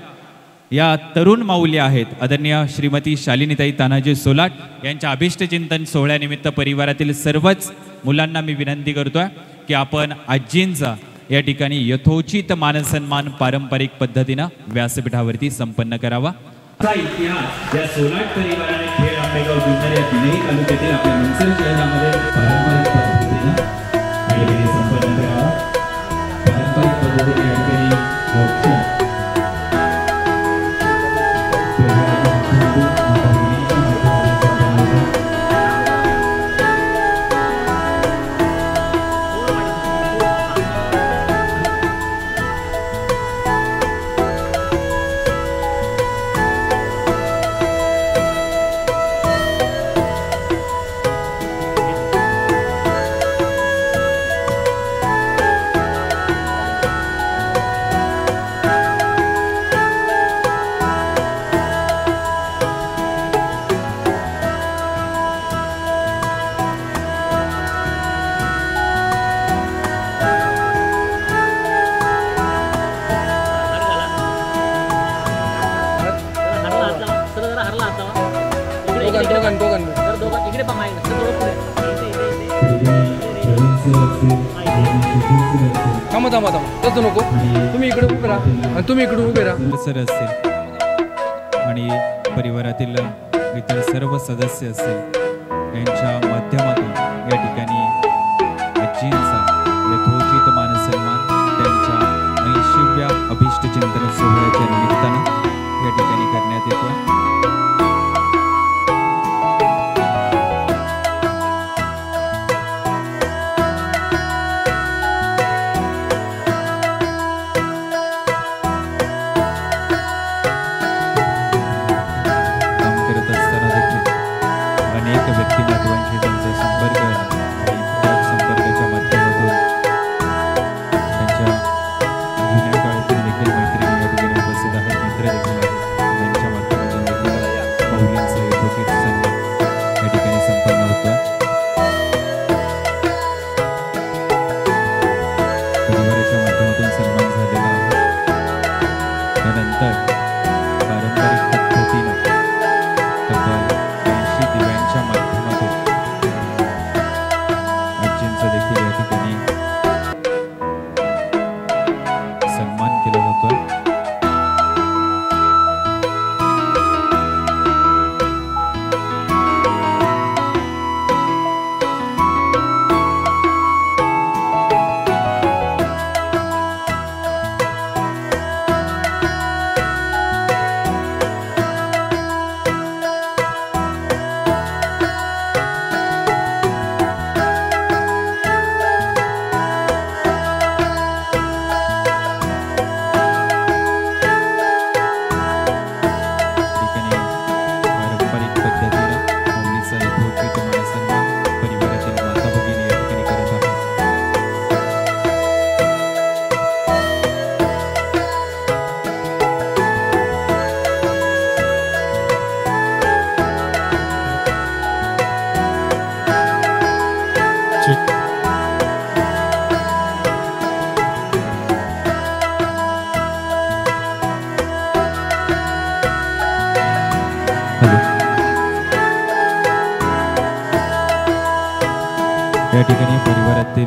या तरुण माऊली आहेत आदरणीय श्रीमती शालिनीताई तानाजी सोलाट यांच्या अभिष्ट चिंतन सोहळ्यानिमित्त परिवारातील सर्वच मुलांना मी विनंती करतोय की आपण आजींचा या ठिकाणी यथोचित मानसन्मान पारंपरिक पद्धतीनं व्यासपीठावरती संपन्न करावा. इतिहास या सोलाट परिवाराने खेड, आंबेगाव, जुन्नर या 3ही तालुक्यातील आपल्या मनसर शहरामध्ये पारंपरिक पद्धतीनं संपन्न करावा. पारंपरिक पद्धतीने या ठिकाणी नको तुम्ही इकडे उभे राहा आणि तुम्ही इकडे उभे राहा. सर असतील आणि परिवारातील इतर सर्व सदस्य असतील यांच्या माध्यमातून या ठिकाणी आजींचा यथोचित मानसन्मान त्यांच्या 80व्या अभिष्ट चिंतन सोहळ्याच्या निमित्तानं या ठिकाणी करण्यात येतो. व्यक्तिमत्वांशी त्यांचा संपर्क आणि त्या संपर्काच्या माध्यमातून त्यांच्या जुन्या काळातील देखील मैत्रिणी या ठिकाणी उपस्थित आहेत, मित्र देखील आहेत. त्यांच्या माध्यमातून देखील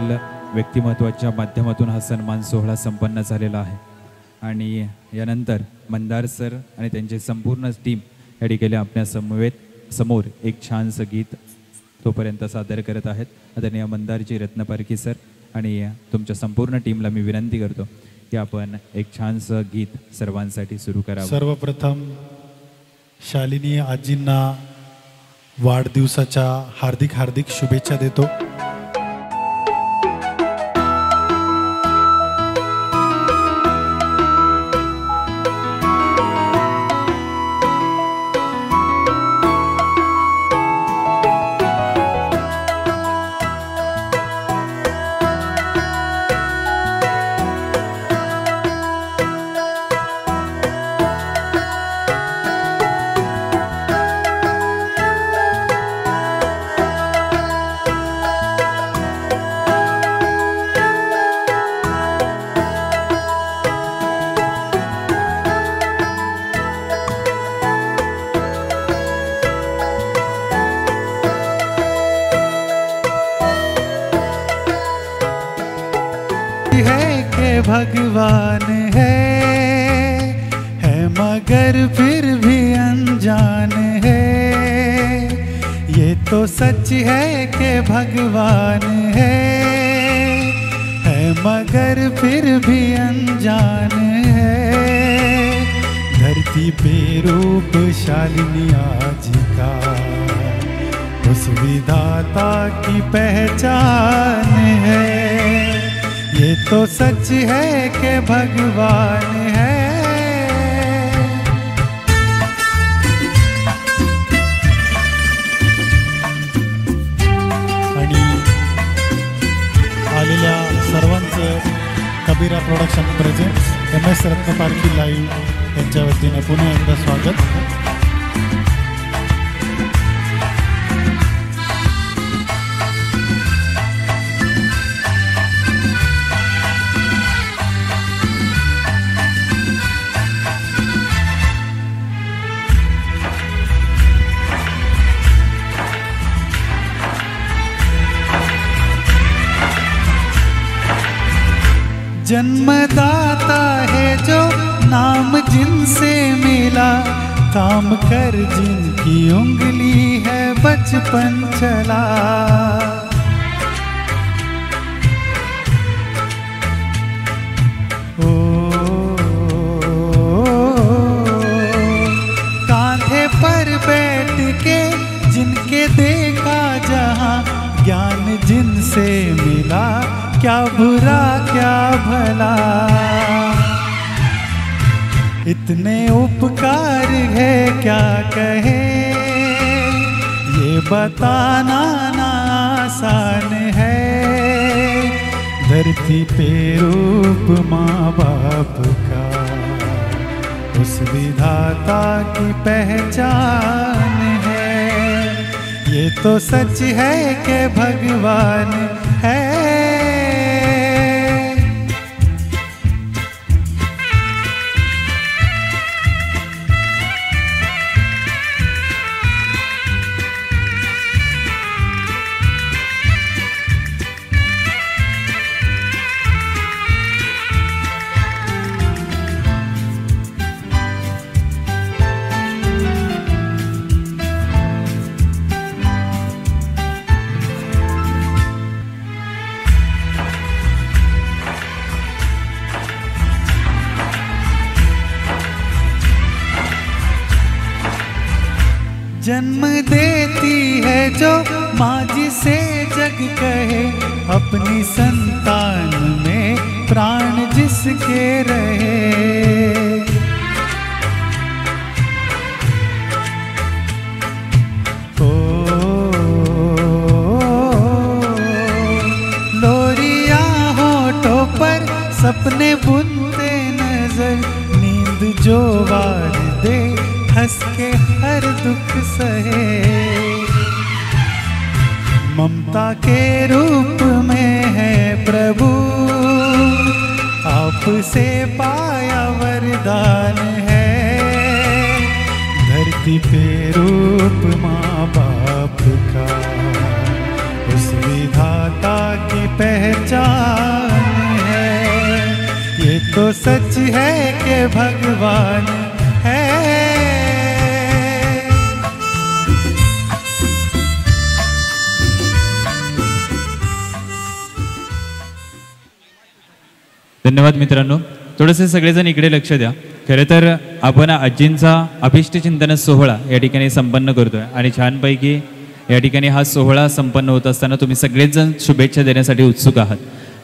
समाजातील व्यक्तिमत्वाच्या माध्यमातून हा सन्मान सोहळा संपन्न झालेला आहे आणि यानंतर मंदार सर आणि त्यांची संपूर्ण टीम या ठिकाणी आपल्या समोर एक छानसं गीत तोपर्यंत सादर करत आहेत. आदरणीय मंदारजी रत्नपारखी सर आणि तुमच्या संपूर्ण टीमला मी विनंती करतो की आपण एक छानसं गीत सर्वांसाठी सुरू करावं. सर्वप्रथम शालिनी आजींना वाढदिवसाच्या हार्दिक हार्दिक शुभेच्छा देतो. भगवान है मगर फिर भी अनजान है. ये तो सच है कि भगवान है मगर फिर भी अनजान है. धरती पे रूप शालिनी आज का उस विधाता की पहचान है. ये तो सच है कि भगवान है. आणि आलेल्या सर्वांचं Kabira production presents MS Ratnaparkhi live यांच्या वतीने पुन्हा एकदा स्वागत. जन्मदाता है जो नाम जिनसे मिला, काम कर जिनकी उंगली है बचपन चला. ओ कांधे पर बैठ के जिनके देखा जहां, ज्ञान जिनसे मिला क्या बुरा क्या भला. इतने उपकार है क्या कहे, ये बताना ना आसान है. धरती पे रूप माँ बाप का उस विधाता की पहचान है. ये तो सच है कि भगवान है. जन्म देती है जो माँ जिसे जग कहे, अपनी संतान में प्राण जिसके रहे. ओ लोरिया होठों पर सपने बुनते नजर, नींद जो वार दे हंस के हर दुख सहे. ममता के रूप में है प्रभु, आपसे पाया वरदान है. धरती पे रूप माँ बाप का उस विधाता की पहचान तो सच है कि भगवान है। धन्यवाद मित्रांनो. थोडंसं सगळेजण इकडे लक्ष द्या. खरं तर आपण आजींचा अभिष्ट चिंतन सोहळा या ठिकाणी संपन्न करतोय आणि छानपैकी या ठिकाणी हा सोहळा संपन्न होत असताना तुम्ही सगळेच जण शुभेच्छा देण्यासाठी उत्सुक आहात.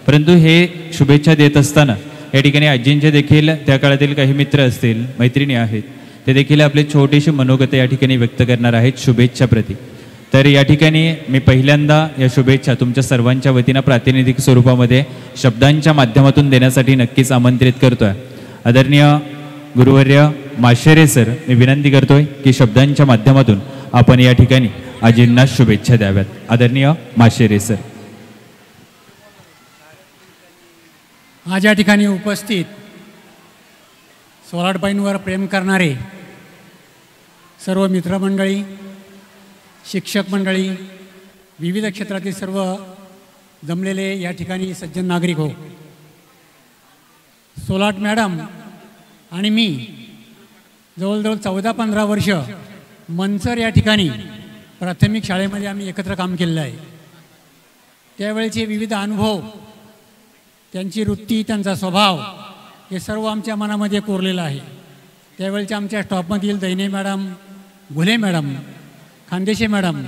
परंतु हे शुभेच्छा देत असताना या ठिकाणी आजींचे देखील त्या काळातील काही मित्र असतील, मैत्रिणी आहेत, ते देखील आपले छोटेसे मनोगत या ठिकाणी व्यक्त करणार आहेत शुभेच्छा प्रती. तर या ठिकाणी मी पहिल्यांदा या शुभेच्छा तुमच्या सर्वांच्या वतीनं प्रातिनिधिक स्वरूपामध्ये शब्दांच्या माध्यमातून देण्यासाठी नक्कीच आमंत्रित करतोय. आदरणीय गुरुवर्य माशेरे सर, मी विनंती करतोय की शब्दांच्या माध्यमातून आपण या ठिकाणी आजींना शुभेच्छा द्याव्यात. आदरणीय माशेरे सर. आज या ठिकाणी उपस्थित सोलाटबाईंवर प्रेम करणारे सर्व मित्रमंडळी, शिक्षक मंडळी, विविध क्षेत्रातील सर्व जमलेले या ठिकाणी सज्जन नागरिक हो. सोलाट मॅडम आणि मी जवळजवळ 14-15 वर्ष मनसर या ठिकाणी प्राथमिक शाळेमध्ये आम्ही एकत्र काम केलेलं आहे. त्यावेळेचे विविध अनुभव, त्यांची वृत्ती, त्यांचा स्वभाव हे सर्व आमच्या मनामध्ये कोरलेलं आहे. त्यावेळेच्या आमच्या स्टॉपमधील दैने मॅडम, घुले मॅडम, खानदेशे मॅडम,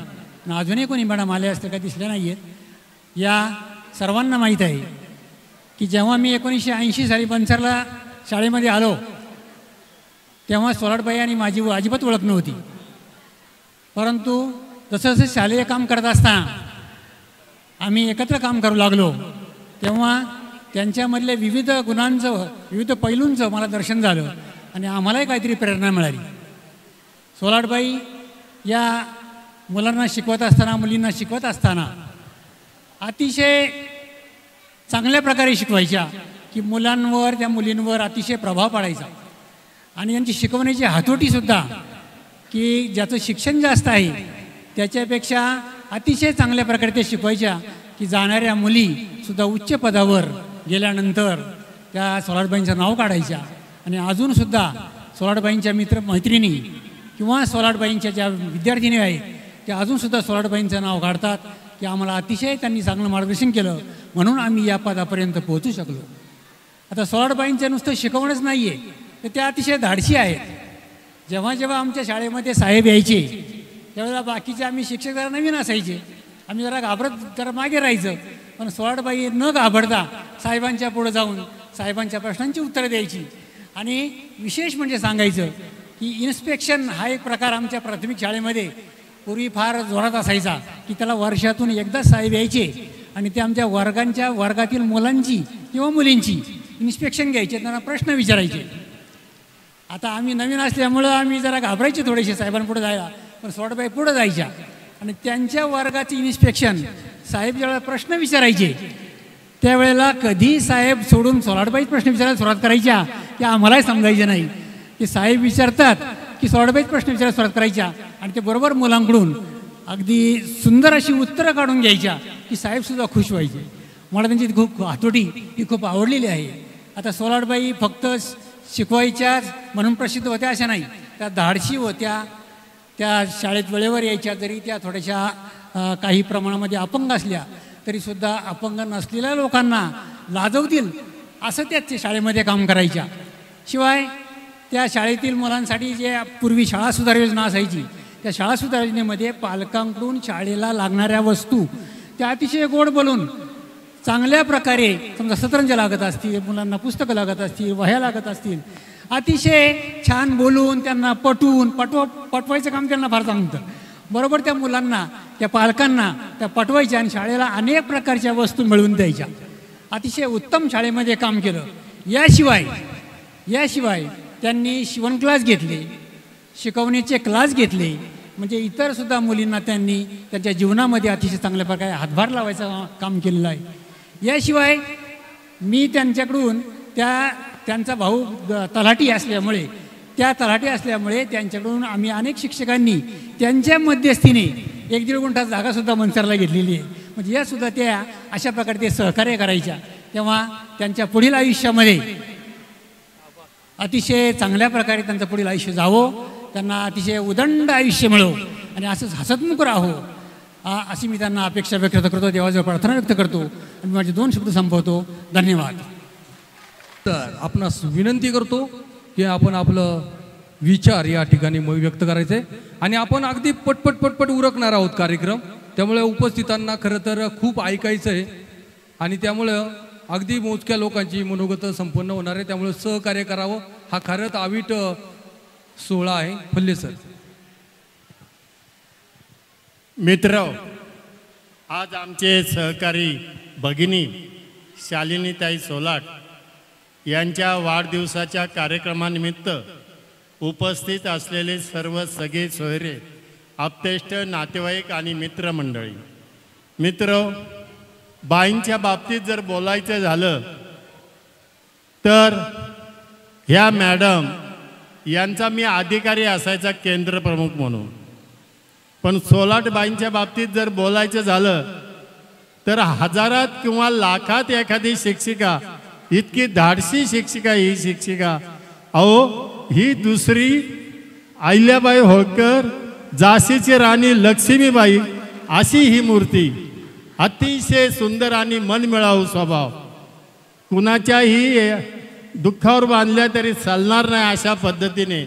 अजूनही कोणी मॅडम आले असते का दिसले नाही आहेत. या सर्वांना माहीत आहे की जेव्हा मी 1980 साली बनसरला शाळेमध्ये आलो तेव्हा सोलाटबाई आणि माझी अजिबात ओळख नव्हती. परंतु जसं जसं शालेय काम करत असताना आम्ही एकत्र काम करू लागलो तेव्हा त्यांच्यामधल्या विविध गुणांचं, विविध पैलूंचं मला दर्शन झालं आणि आम्हालाही काहीतरी प्रेरणा मिळाली. सोलाटबाई या मुलांना शिकवत असताना, मुलींना शिकवत असताना अतिशय चांगल्या प्रकारे शिकवायच्या की मुलांवर, त्या मुलींवर अतिशय प्रभाव पडायचा. आणि यांची शिकवण्याची हातोटीसुद्धा की ज्याचं शिक्षण जास्त आहे त्याच्यापेक्षा अतिशय चांगल्या प्रकारे ते शिकवायच्या की जाणाऱ्या मुलीसुद्धा उच्च पदावर गेल्यानंतर त्या सोलाटबाईंचं नाव काढायच्या. आणि अजूनसुद्धा सोलाटबाईंच्या मैत्रिणी किंवा सोलाटबाईंच्या ज्या विद्यार्थिनी आहेत त्या अजूनसुद्धा सोलाटबाईंचं नाव काढतात की आम्हाला अतिशय त्यांनी चांगलं मार्गदर्शन केलं म्हणून आम्ही या पदापर्यंत पोहोचू शकलो. आता सोलाटबाईंचं नुसतं शिकवणंच नाही आहे तर त्या अतिशय धाडशी आहेत. जेव्हा जेव्हा आमच्या शाळेमध्ये साहेब यायचे त्यावेळेला बाकीचे आम्ही शिक्षक जरा नवीन असायचे, आम्ही जरा घाबरत जरा मागे राहायचं. पण सोलाटबाई न घाबरता साहेबांच्या पुढं जाऊन साहेबांच्या प्रश्नांची उत्तरं द्यायची. आणि विशेष म्हणजे सांगायचं की इन्स्पेक्शन हा एक प्रकार आमच्या प्राथमिक शाळेमध्ये पूर्वी फार जोरात असायचा की त्याला वर्षातून एकदा साहेब यायचे आणि ते आमच्या वर्गातील मुलांची किंवा मुलींची इन्स्पेक्शन घ्यायचे, त्यांना प्रश्न विचारायचे. आता आम्ही नवीन असल्यामुळं आम्ही जरा घाबरायचे थोडेसे साहेबांपुढे जायला, पण सोलाटबाई पुढं जायच्या आणि त्यांच्या वर्गाचे इन्स्पेक्शन साहेब ज्यावेळेला प्रश्न विचारायचे त्यावेळेला कधी साहेब सोडून सोलाटबाईच प्रश्न विचारायला सुरुवात करायच्या की आम्हालाही समजायचे नाही की साहेब विचारतात की सोलाटबाईच प्रश्न विचारायला सुरुवात करायच्या. आणि ते बरोबर मुलांकडून अगदी सुंदर अशी उत्तरं काढून घ्यायच्या की साहेबसुद्धा खुश व्हायचे. मला त्यांची खूप हातोटी ही खूप आवडलेली आहे. आता सोलाटबाई फक्त शिकवायच्याच म्हणून प्रसिद्ध होत्या अशा नाही, त्या धाडशी होत्या. त्या शाळेत वेळेवर यायच्या, जरी त्या थोड्याशा काही प्रमाणामध्ये अपंग असल्या तरीसुद्धा अपंग नसलेल्या लोकांना लाजवतील असं त्याच शाळेमध्ये काम करायच्या. शिवाय त्या शाळेतील मुलांसाठी जे पूर्वी शाळा सुधार योजना असायची त्या शाळा सुधार योजनेमध्ये पालकांकडून शाळेला लागणाऱ्या वस्तू त्या अतिशय गोड बोलून चांगल्या प्रकारे, समजा सतरंज लागत असतील, मुलांना पुस्तकं लागत असतील, वह्या लागत असतील, अतिशय छान बोलून त्यांना पटवायचं काम त्यांना फार चांगलं. बरोबर त्या मुलांना, त्या पालकांना त्या पटवायच्या आणि शाळेला अनेक प्रकारच्या वस्तू मिळवून द्यायच्या. अतिशय उत्तम शाळेमध्ये काम केलं. याशिवाय त्यांनी शिवण क्लास घेतले, शिकवण्याचे क्लास घेतले, म्हणजे इतरसुद्धा मुलींना त्यांनी त्यांच्या जीवनामध्ये अतिशय चांगल्या प्रकारे हातभार लावायचं काम केलेलं आहे. याशिवाय मी त्यांच्याकडून त्यांचा भाऊ तलाठी असल्यामुळे त्यांच्याकडून आम्ही अनेक शिक्षकांनी त्यांच्या मध्यस्थीने 1-1.5 गुंठा जागासुद्धा मनसरला घेतलेली आहे. म्हणजे यासुद्धा त्या अशा प्रकारे ते सहकार्य करायच्या. तेव्हा त्यांच्या पुढील आयुष्यामध्ये अतिशय चांगल्या प्रकारे त्यांचं पुढील आयुष्य जावं, त्यांना अतिशय उदंड आयुष्य मिळो आणि असंच हसतमुख राहो अशी मी त्यांना अपेक्षा व्यक्त करतो, देवाजवळ प्रार्थना व्यक्त करतो आणि माझे 2 शब्द संपवतो. धन्यवाद. तर आपणास विनंती करतो की आपण आपलं विचार या ठिकाणी व्यक्त करायचे आणि आपण अगदी पटपट उरकणार आहोत कार्यक्रम. त्यामुळे उपस्थितांना खरं तर खूप ऐकायचं आहे आणि त्यामुळं अगदी मोजक्या लोकांची मनोगत संपन्न होणार आहे. त्यामुळे सहकार्य करावं. हा खरंच अवीट सोहळा आहे. फल्ले सर. मित्र, आज आमचे सहकारी भगिनी शालिनीताई सोलाट यांच्या वाढदिवसाच्या कार्यक्रमानिमित्त उपस्थित असलेले सर्व सगळे सोयरे, आप्तेष्ट, नातेवाईक आणि मित्रमंडळी. मित्र, बाईंच्या बाबतीत जर बोलायचं झालं तर ह्या मॅडम यांचा मी अधिकारी असायचा केंद्र प्रमुख म्हणून. पण सोलाट बाईंच्या बाबतीत जर बोलायचं झालं तर हजारात किंवा लाखात एखादी शिक्षिका, इतकी धाडसी शिक्षिका ही शिक्षिका. अहो, ही दुसरी अहिल्याबाई होळकर, झाशीची राणी लक्ष्मीबाई अशी ही मूर्ती. अतिशय सुंदर आणि मनमिळावू स्वभाव. कुणाच्याही दुःखावर बांधल्या तरी चालणार नाही अशा पद्धतीने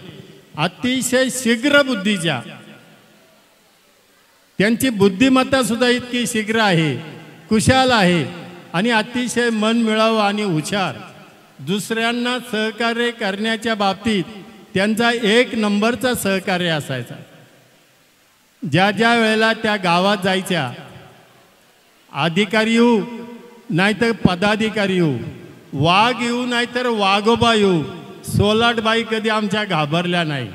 अतिशय शीघ्र बुद्धीच्या. त्यांची बुद्धिमत्ता सुद्धा इतकी शीघ्र आहे, कुशाल आहे आणि अतिशय मनमिळावू आणि हुशार. दुसऱ्यांना सहकार्य करण्याच्या बाबतीत त्यांचा 1 नंबरचा सहकार्य असायचा. ज्या ज्या वेळेला त्या गावात जायच्या, अधिकारी येऊ नाहीतर पदाधिकारी येऊ, वाघ येऊ नाहीतर वाघोबा येऊ, सोलाटबाई कधी आमच्या घाबरल्या नाही.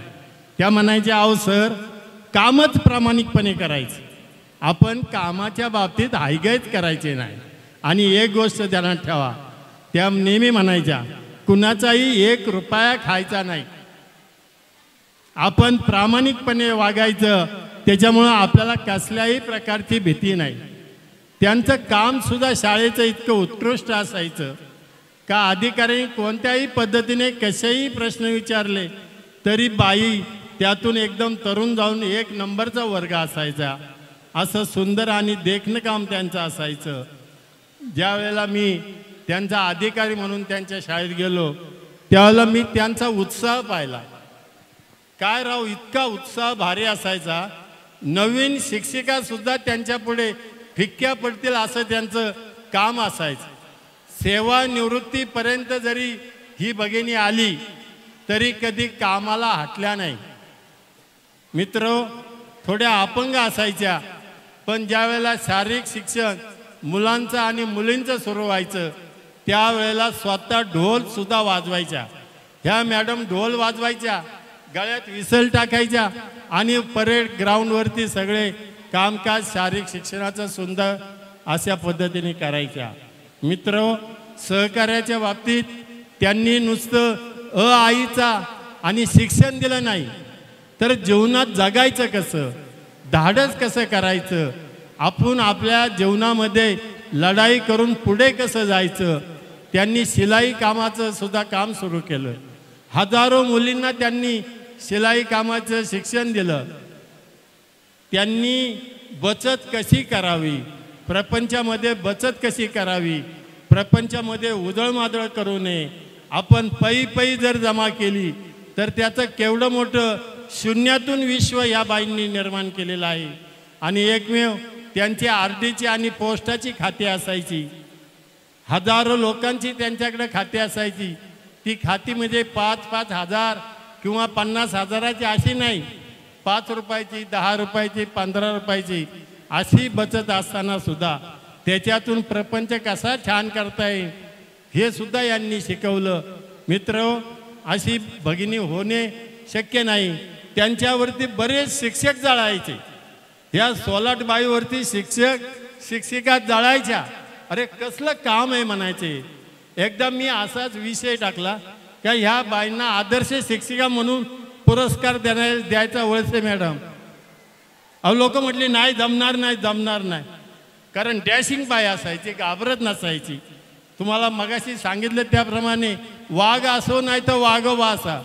त्या म्हणायच्या, अहो सर, कामच प्रामाणिकपणे करायचं, आपण कामाच्या बाबतीत हायगाईच करायचे नाही. आणि एक गोष्ट ध्यानात ठेवा, त्या नेहमी म्हणायच्या, कुणाचाही 1 रुपया खायचा नाही, आपण प्रामाणिकपणे वागायचं. त्याच्यामुळं आपल्याला कसल्याही प्रकारची भीती नाही. त्यांचं कामसुद्धा शाळेचं इतकं उत्कृष्ट असायचं का अधिकारी कोणत्याही पद्धतीने कसेही प्रश्न विचारले तरी बाई त्यातून एकदम तरुण जाऊन 1 नंबरचा वर्ग असायचा. असं सुंदर आणि देखणं काम त्यांचं असायचं. ज्या वेळेला मी त्यांचा अधिकारी म्हणून त्यांच्या शाळेत गेलो त्यावेळेला मी त्यांचा उत्साह पाहिला. काय राव, इतका उत्साह भारी असायचा. नवीन शिक्षिकासुद्धा त्यांच्या पुढे फिक्क्या पडतील असं त्यांचं काम असायचं. सेवानिवृत्तीपर्यंत जरी ही भगिनी आली तरी कधी कामाला हटल्या नाही. मित्र, थोड्या अपंग असायच्या, पण ज्या वेळेला शारीरिक शिक्षण मुलांचं आणि मुलींचं सुरू व्हायचं त्यावेळेला स्वतः ढोलसुद्धा वाजवायच्या. ह्या मॅडम ढोल वाजवायच्या, गळ्यात विसल टाकायच्या आणि परेड ग्राउंडवरती सगळे कामकाज शारीरिक शिक्षणाचं सुंदर अशा पद्धतीने करायच्या. मित्र, सहकार्याच्या बाबतीत त्यांनी नुसतं आईचा आणि शिक्षण दिलं नाही तर जीवनात जगायचं कसं, धाडस कसं करायचं, आपण आपल्या जीवनामध्ये लढाई करून पुढे कसं जायचं. त्यांनी शिलाई कामाचं सुद्धा काम सुरू केलं. हजारो मुलींना त्यांनी शिलाई कामाचं शिक्षण दिलं. त्यांनी बचत कशी करावी, प्रपंचामध्ये बचत कशी करावी, प्रपंचामध्ये उधळमाधळ करू नये. आपण पै जर जमा केली तर त्याचं केवढं मोठं शून्यातून विश्व या बाईंनी निर्माण केलेलं आहे. आणि एकमेव त्यांची RDची आणि पोस्टाची खाती असायची. हजारो लोकांची त्यांच्याकडे खाती असायची. ती खाती म्हणजे 5-5 हजार किंवा 50 हजाराची अशी नाही, 5 रुपयाची, 10 रुपयाची, 15 रुपयाची अशी बचत असताना सुद्धा त्याच्यातून प्रपंच कसा छान करता येईल हे सुद्धा यांनी शिकवलं. मित्र, अशी भगिनी होणे शक्य नाही. त्यांच्यावरती बरेच शिक्षक जाळायचे. ह्या सोलाटबाईवरती शिक्षिका जाळायच्या. अरे कसलं काम आहे म्हणायचे. एकदा मी असाच विषय टाकला का ह्या बाईंना आदर्श शिक्षिका म्हणून पुरस्कार द्यायचा वळसे मॅडम. अहो लोक म्हटली नाही, जमणार नाही. कारण डॅशिंग बाई असायची, घाबरत नसायची. तुम्हाला मगाशी सांगितलं त्याप्रमाणे वाघ असो नाही तर वाघोबा असा,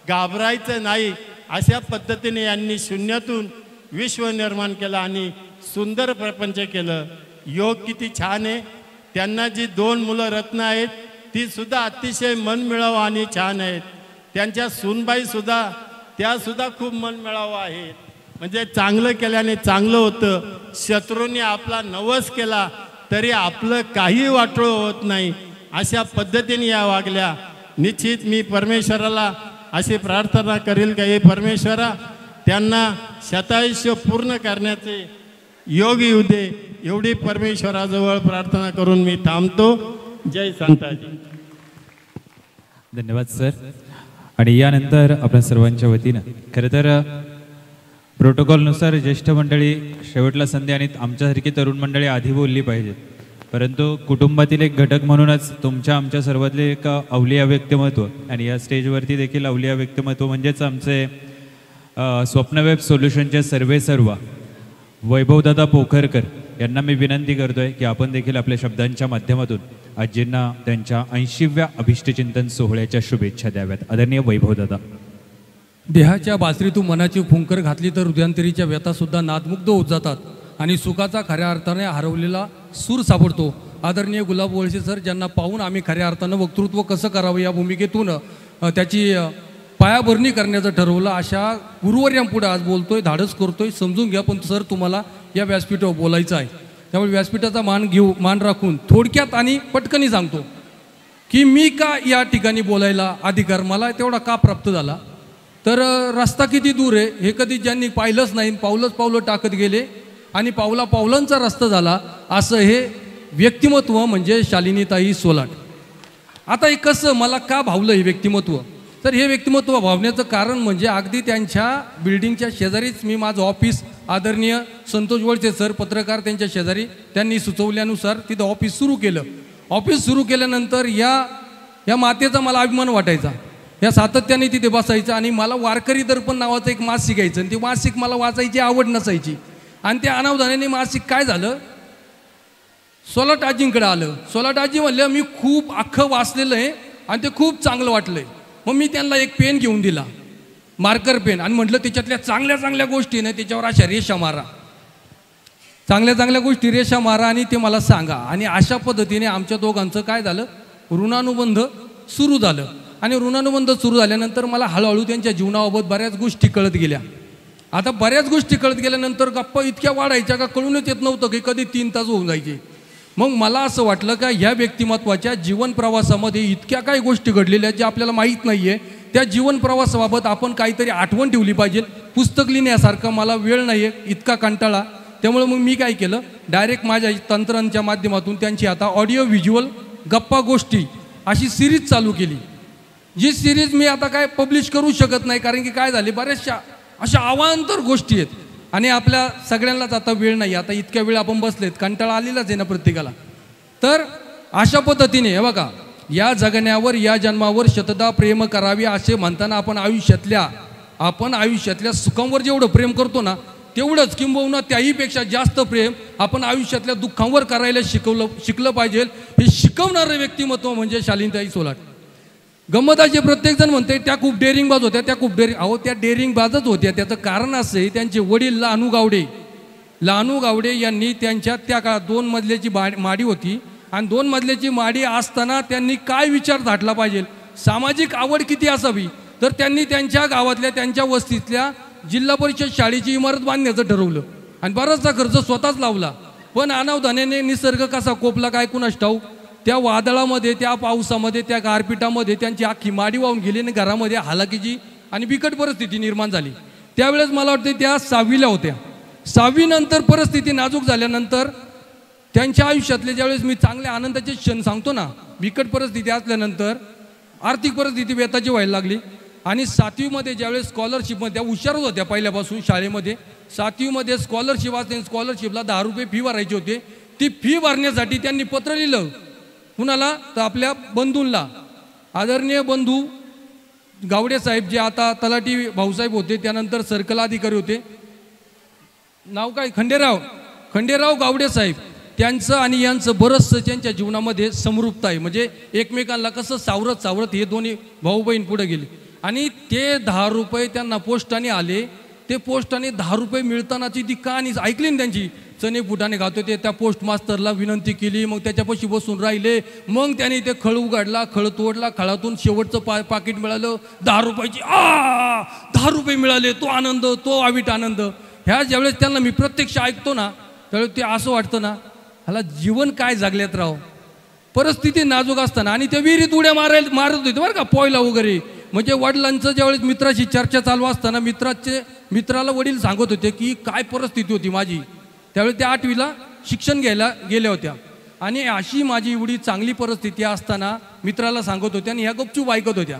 घाबरायचं नाही, अशा पद्धतीने यांनी शून्यातून विश्व निर्माण केलं आणि सुंदर प्रपंच केलं. योग किती छान आहे. त्यांना जी 2 मुलं रत्न आहेत ती सुद्धा अतिशय मनमिळावू आणि छान आहेत. त्यांच्या सूनबाईसुद्धा त्यासुद्धा खूप मनमिळावू आहेत. म्हणजे चांगलं केल्याने चांगलं होतं. शत्रूंनी आपला नवस केला तरी आपलं काही वाटोळं होत नाही, अशा पद्धतीने या वागल्या. निश्चित मी परमेश्वराला अशी प्रार्थना करेल का हे परमेश्वरा त्यांना शतायुष्य पूर्ण करण्याचे योग येऊ दे, एवढी परमेश्वराजवळ प्रार्थना करून मी थांबतो. जय संताजी. धन्यवाद सर. आणि यानंतर आपल्या सर्वांच्या वतीनं खरं तर प्रोटोकॉलनुसार ज्येष्ठ मंडळी शेवटला संधी आणि आमच्यासारखी तरुण मंडळी आधी बोलली पाहिजे, परंतु कुटुंबातील एक घटक म्हणूनच तुमच्या आमच्या सर्वातले एक अवलिया व्यक्तिमत्व आणि या स्टेजवरती देखील अवलिया व्यक्तिमत्व म्हणजेच आमचे स्वप्नवेब सोल्युशनचे सर्व वैभवदादा पोखरकर यांना मी विनंती करतोय की आपण देखील आपल्या शब्दांच्या माध्यमातून आजींना त्यांच्या 80व्या अभिष्टचिंतन सोहळ्याच्या शुभेच्छा द्याव्यात. आदरणीय वैभवदादा. देहाच्या बासरीतून मनाची फुंकर घातली तर हृदयांतरीच्या व्यथासुद्धा नादमुग्ध होत जातात आणि सुखाचा खऱ्या अर्थाने हरवलेला सूर सापडतो. आदरणीय गुलाब वळसे सर, ज्यांना पाहून आम्ही खऱ्या अर्थानं वक्तृत्व कसं करावं या भूमिकेतून त्याची पायाभरणी करण्याचं ठरवलं. अशा गुरुवर्यांपुढे आज बोलतोय, धाडस करतोय, समजून घ्या. पण सर तुम्हाला या व्यासपीठावर बोलायचं आहे, त्यामुळे व्यासपीठाचा मान राखून थोडक्यात आणि पटकनी सांगतो की मी का या ठिकाणी बोलायला अधिकार मला तेवढा का प्राप्त झाला. तर रस्ता किती दूर आहे हे कधी ज्यांनी पाहिलंच नाही, पावलं टाकत गेले आणि पावलांचा रस्ता झाला, असं हे व्यक्तिमत्व म्हणजे शालिनीताई सोलाट. आता हे कसं मला का भावलं हे व्यक्तिमत्व, तर हे व्यक्तिमत्व भावण्याचं कारण म्हणजे अगदी त्यांच्या बिल्डिंगच्या शेजारीच मी माझं ऑफिस, आदरणीय संतोष वळसे सर पत्रकार त्यांच्या शेजारी, त्यांनी सुचवल्यानुसार तिथं ऑफिस सुरू केलं. ऑफिस सुरू केल्यानंतर या मातेचा मला अभिमान वाटायचा. या सातत्याने तिथे बसायचं आणि मला वारकरी दर्पण नावाचं एक मासिक यायचं आणि ते मासिक मला वाचायची आवड नसायची. आणि त्या अनावधानाने मासिक काय झालं, सोलाट आजींकडे आलं. सोलाट आजी म्हणलं मी खूप अख्खं वाचलेलं आहे आणि ते खूप चांगलं वाटलंय. मग मी त्यांना एक पेन घेऊन दिला, मार्कर पेन, आणि म्हटलं त्याच्यातल्या चांगल्या गोष्टी नाही त्याच्यावर अशा रेषा मारा, चांगल्या गोष्टी रेषा मारा आणि ते मला सांगा. आणि अशा पद्धतीने आमच्या दोघांचं काय झालं, ऋणानुबंध सुरू झालं. आणि ऋणानुबंध सुरू झाल्यानंतर मला हळूहळू त्यांच्या जीवनाबाबत बऱ्याच गोष्टी कळत गेल्या. आता बऱ्याच गोष्टी कळत गेल्यानंतर गप्पा इतक्या वाढायच्या का कळूनच येत नव्हतं की कधी 3 तास होऊन जायचे. मग मला असं वाटलं का ह्या व्यक्तिमत्वाच्या जीवन प्रवासामध्ये इतक्या काही गोष्टी घडलेल्या ज्या आपल्याला माहीत नाही आहे, त्या जीवन प्रवासाबाबत आपण काहीतरी आठवण ठेवली पाहिजे. पुस्तक लिहिण्यासारखं मला वेळ नाही आहे, इतका कंटाळा. त्यामुळे मग मी काय केलं, डायरेक्ट माझ्या तंत्रांच्या माध्यमातून त्यांची आता ऑडिओ व्हिज्युअल गप्पा गोष्टी अशी सिरीज चालू केली. जी सिरीज मी आता काय पब्लिश करू शकत नाही, कारण की काय झाले बऱ्याचशा अशा अवांतर गोष्टी आहेत आणि आपल्या सगळ्यांनाच आता वेळ नाही. आता इतक्या वेळ आपण बसलेत, कंटाळा आलेलाच आहे ना प्रत्येकाला. तर अशा पद्धतीने हे बघा, या जगण्यावर या जन्मावर शतदा प्रेम करावे असे म्हणताना आपण आयुष्यातल्या सुखांवर जेवढं प्रेम करतो ना, तेवढंच किंबहुना त्याहीपेक्षा जास्त प्रेम आपण आयुष्यातल्या दुःखांवर करायला शिकलं पाहिजे. हे शिकवणारं व्यक्तिमत्व म्हणजे शालिनीताई सोलाट. गंमताचे प्रत्येकजण म्हणते त्या खूप डेअरिंगबाज होत्या, त्या डेअरिंगबाजच होत्या. त्याचं कारण असं आहे, त्यांचे वडील लहानू गावडे यांनी त्यांच्या त्या काळात 2 मजल्याची माडी होती आणि 2 मजल्याची माडी असताना त्यांनी काय विचार धाटला पाहिजे, सामाजिक आवड किती असावी, तर त्यांनी त्यांच्या गावातल्या त्यांच्या वस्तीतल्या जिल्हा परिषद शाळेची इमारत बांधण्याचं ठरवलं आणि बराचसा खर्च स्वतःच लावला. पण अनावधानाने निसर्ग कसा कोपला काय कुणास ठाऊक, त्या वादळामध्ये, त्या पावसामध्ये, त्या गारपिटामध्ये त्यांची अख्खी माडी वाहून गेली आणि घरामध्ये हालाकीची आणि बिकट परिस्थिती निर्माण झाली. त्यावेळेस मला वाटते त्या 6वीला होत्या. 6वी नंतर परिस्थिती नाजूक झाल्यानंतर त्यांच्या आयुष्यातले ज्यावेळेस मी चांगल्या आनंदाचे क्षण सांगतो ना, बिकट परिस्थिती असल्यानंतर आर्थिक परिस्थिती बेताची व्हायला लागली आणि 7वीमध्ये ज्यावेळेस स्कॉलरशिपमध्ये त्या हुशारच होत्या पहिल्यापासून शाळेमध्ये, 7वीमध्ये स्कॉलरशिप असते, स्कॉलरशिपला 10 रुपये फी भरायची होते. ती फी भरण्यासाठी त्यांनी पत्र लिहिलं कुणाला, तर आपल्या बंधूंना, आदरणीय बंधू गावडे साहेब जे आता तलाठी भाऊसाहेब होते, त्यानंतर सर्कल अधिकारी होते, नाव काय, खंडेराव गावडे साहेब. त्यांचं आणि यांचं बरंचसं त्यांच्या जीवनामध्ये समरूपता आहे. म्हणजे एकमेकांना कसं सावरत सावरत हे दोन्ही भाऊ बहीण पुढे गेले आणि ते 10 रुपये त्यांना पोस्टाने आले. ते पोस्टाने 10 रुपये मिळतानाची ती कहाणी ऐकली ना त्यांची. चणे फुटाने घात होते, त्या पोस्ट मास्तरला विनंती केली, मग त्याच्यापाशी बसून राहिले. मग त्याने ते खळ उघडला, खळ तोडला, खळातून शेवटचं पाकिट मिळालं 10 रुपयाची. 10 रुपये मिळाले, तो आनंद, तो अवीट आनंद. ह्या ज्यावेळेस त्यांना मी प्रत्यक्ष ऐकतो ना त्यावेळेस ते असं वाटतं ना ह्याला जीवन काय जगल्यात राव. परिस्थिती नाजूक असताना आणि त्या विहिरीत उड्या मारत होते बरं का, पोयला वगैरे. म्हणजे वडिलांचं ज्यावेळेस मित्राशी चर्चा चालू असताना मित्राला वडील सांगत होते की काय परिस्थिती होती माझी. त्यावेळी त्या 8वीला शिक्षण घ्यायला गेल्या होत्या आणि अशी माझी एवढी चांगली परिस्थिती असताना मित्राला सांगत होत्या आणि ह्या गपचूप ऐकत होत्या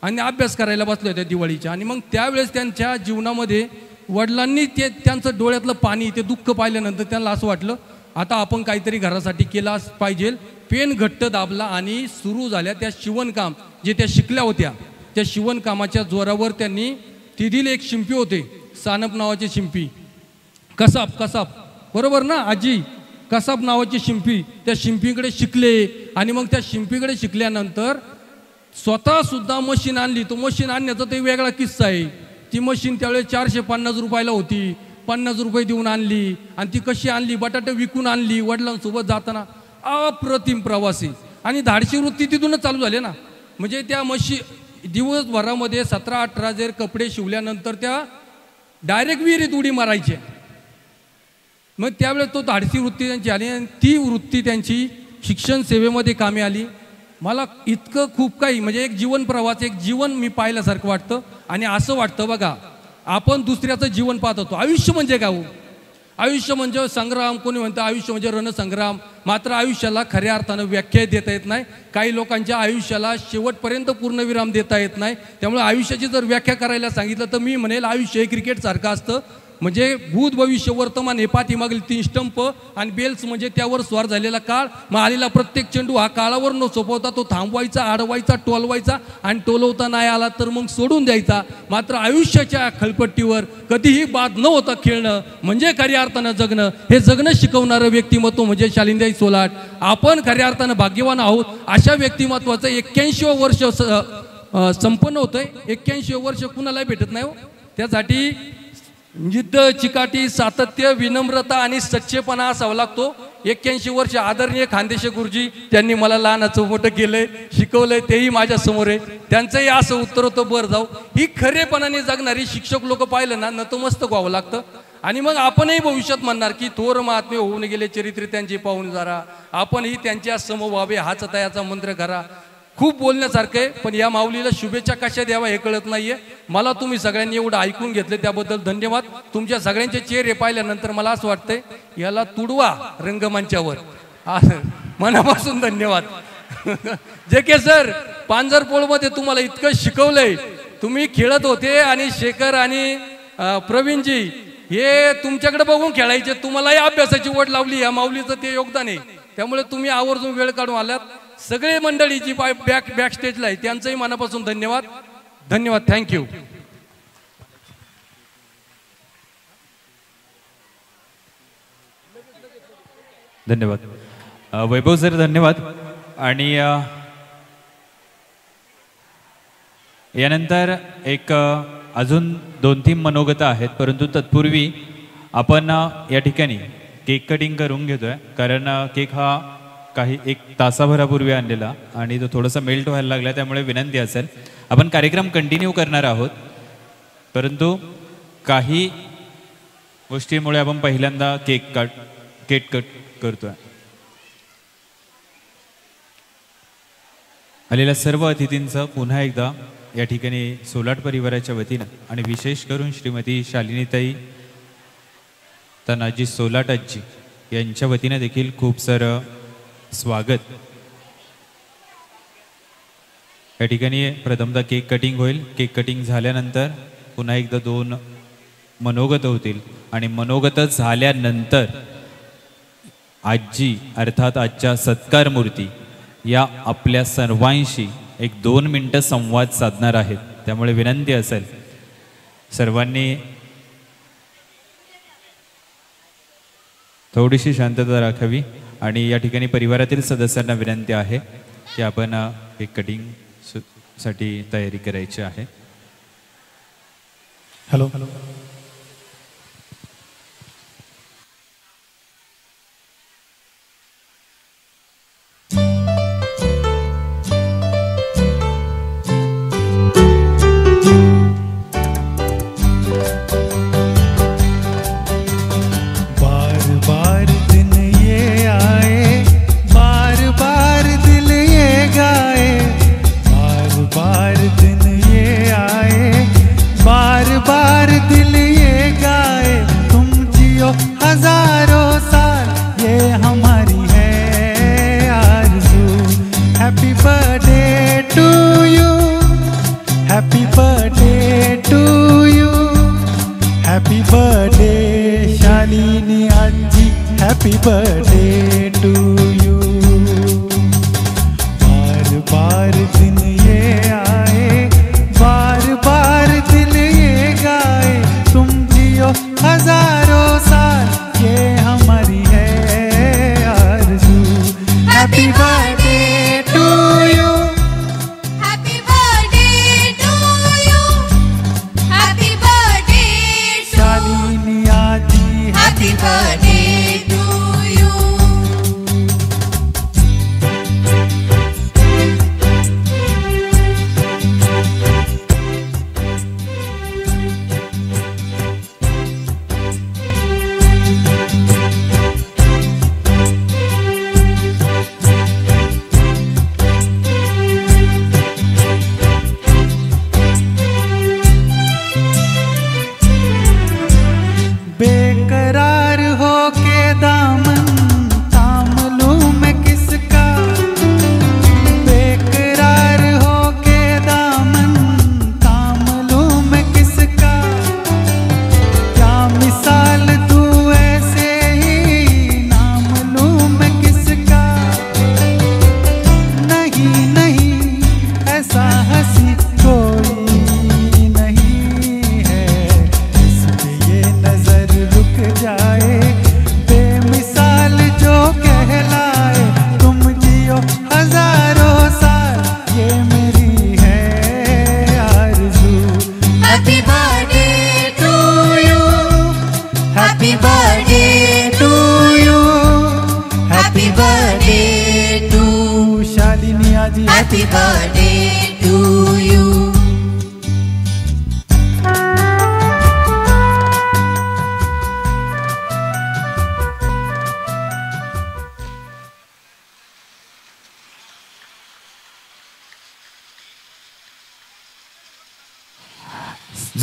आणि अभ्यास करायला बसल्या होत्या दिवाळीच्या. आणि मग त्यावेळेस त्यांच्या जीवनामध्ये वडिलांनी त्यांचं डोळ्यातलं पाणी, ते दुःख पाहिल्यानंतर त्यांना असं वाटलं आता आपण काहीतरी घरासाठी केला पाहिजे. पेन घट्ट दाबला आणि सुरू झाल्या त्या शिवणकाम जे त्या शिकल्या होत्या. त्या शिवणकामाच्या जोरावर त्यांनी तिथील एक शिंपी होते, सानप नावाचे शिंपी, कसाब बरोबर ना आजी, कसाब नावाची शिंपी. त्या शिंपीकडे शिकले आणि मग त्या शिंपीकडे शिकल्यानंतर स्वतः सुद्धा मशीन आणली. तो मशीन आणण्याचा ते वेगळा किस्सा आहे. ती मशीन त्यावेळेस 450 रुपयाला होती. 50 रुपये देऊन आणली आणि ती कशी आणली, बटाटे विकून आणली. वडिलांसोबत जाताना अप्रतिम प्रवासी आणि धाडशी वृत्ती तिथूनच चालू झाले ना. म्हणजे त्या दिवसभरामध्ये 17-18 जर कपडे शिवल्यानंतर त्या डायरेक्ट विहिरीत उडी मारायच्या. मग त्यावेळेस तो धाडसी वृत्ती त्यांची आली आणि ती वृत्ती त्यांची शिक्षण सेवेमध्ये कामी आली. मला इतकं खूप काही म्हणजे एक जीवन प्रवास, एक जीवन मी पाहिल्यासारखं वाटतं. आणि असं वाटतं बघा आपण दुसऱ्याचं जीवन पाहत होतो. आयुष्य म्हणजे काय हो? आयुष्य म्हणजे संग्राम, कोणी म्हणतं आयुष्य म्हणजे रणसंग्राम. मात्र आयुष्याला खऱ्या अर्थानं व्याख्या देता येत नाही. काही लोकांच्या आयुष्याला शेवटपर्यंत पूर्णविराम देता येत नाही. त्यामुळे आयुष्याची जर व्याख्या करायला सांगितलं तर मी म्हणेल आयुष्य हे क्रिकेटसारखं असतं. म्हणजे भूत भविष्य वर्तमान हे पाठीमागील 3 स्टंप आणि बेल्स म्हणजे त्यावर स्वार झालेला काळ. मग आलेला प्रत्येक चेंडू हा काळावर न सोपवता तो थांबवायचा, अडवायचा, टोलवायचा आणि टोलवता नाही आला तर मग सोडून द्यायचा. मात्र आयुष्याच्या खलपट्टीवर कधीही बाद न होता खेळणं म्हणजे खऱ्या अर्थानं जगणं. हे जगणं शिकवणारं व्यक्तिमत्व म्हणजे शालिंदेताई सोलाट. आपण खऱ्या अर्थानं भाग्यवान आहोत. अशा व्यक्तिमत्वाचं 81वं वर्ष संपन्न होतंय. 81 वर्ष कुणालाही भेटत नाही हो. त्यासाठी जिद्द, चिकाटी, सातत्य, विनम्रता आणि सच्चेपणा असावा लागतो. 81 वर्ष आदरणीय खानदेशी गुरुजी त्यांनी मला लहानाचं मोठं केलंय, शिकवलंय, तेही माझ्या समोर आहे. त्यांचंही असं उत्तर होतं बरं जाऊ. ही खरेपणाने जगणारी शिक्षक लोक पाहिलं ना नतमस्तक व्हावं लागतं. आणि मग आपणही भविष्यात म्हणणार की थोर महात्मे होऊन गेले, चरित्र त्यांचे पाहून जरा आपणही त्यांच्या सम व्हावे, हाच तयाचा मंत्र करा. खूप बोलण्यासारखं आहे पण या माऊलीला शुभेच्छा कशा द्यावा हे कळत नाहीये मला. तुम्ही सगळ्यांनी एवढं ऐकून घेतले त्याबद्दल धन्यवाद. तुमच्या सगळ्यांचे चेहरे पाहिल्यानंतर मला असं वाटतंय याला तुडवा रंगमंचावर. मनापासून धन्यवाद. जे के सर, पांजरपोळमध्ये तुम्हाला इतकं शिकवलंय. तुम्ही खेळत होते आणि शेखर आणि प्रवीणजी हे तुमच्याकडे बघून खेळायचे. तुम्हालाही अभ्यासाची ओढ लावली. या माऊलीचं ते योगदान आहे. त्यामुळे तुम्ही आवर्जून वेळ काढून आलात. सगळे मंडळी जी बॅक स्टेजला आहे त्यांचंही मनापासून धन्यवाद. थँक्यू. धन्यवाद वैभव सर, धन्यवाद. आणि यानंतर एक अजून 2-3 मनोगतं आहेत. परंतु तत्पूर्वी आपण या ठिकाणी केक कटिंग करून घेतोय. कारण केक हा काही 1 तासाभरापूर्वी आणलेला आणि तो थोडासा मेल्ट व्हायला लागला. त्यामुळे विनंती असेल आपण कार्यक्रम कंटिन्यू करणार आहोत परंतु काही गोष्टींमुळे आपण पहिल्यांदा केक कट करतोय. आलेल्या सर्व अतिथींचं पुन्हा एकदा या ठिकाणी सोलाट परिवाराच्या वतीनं आणि विशेष करून श्रीमती शालिनीताई तानाजी सोलाट आजी यांच्या वतीनं देखील खूप सारं स्वागत. या ठिकाणी प्रथमतः केक कटिंग होईल. केक कटिंग झाल्यानंतर पुन्हा एकदा 2 मनोगत होतील आणि मनोगत झाल्यानंतर आजी अर्थात आजच्या सत्कार मूर्ती या आपल्या सर्वांशी 1-2 मिनिटं संवाद साधणार आहेत. त्यामुळे विनंती असेल सर्वांनी थोडीशी शांतता राखावी आणि या ठिकाणी परिवारातील सदस्यांना विनंती आहे की आपण एक कटिंग साठी तयारी करायची आहे. हॅलो.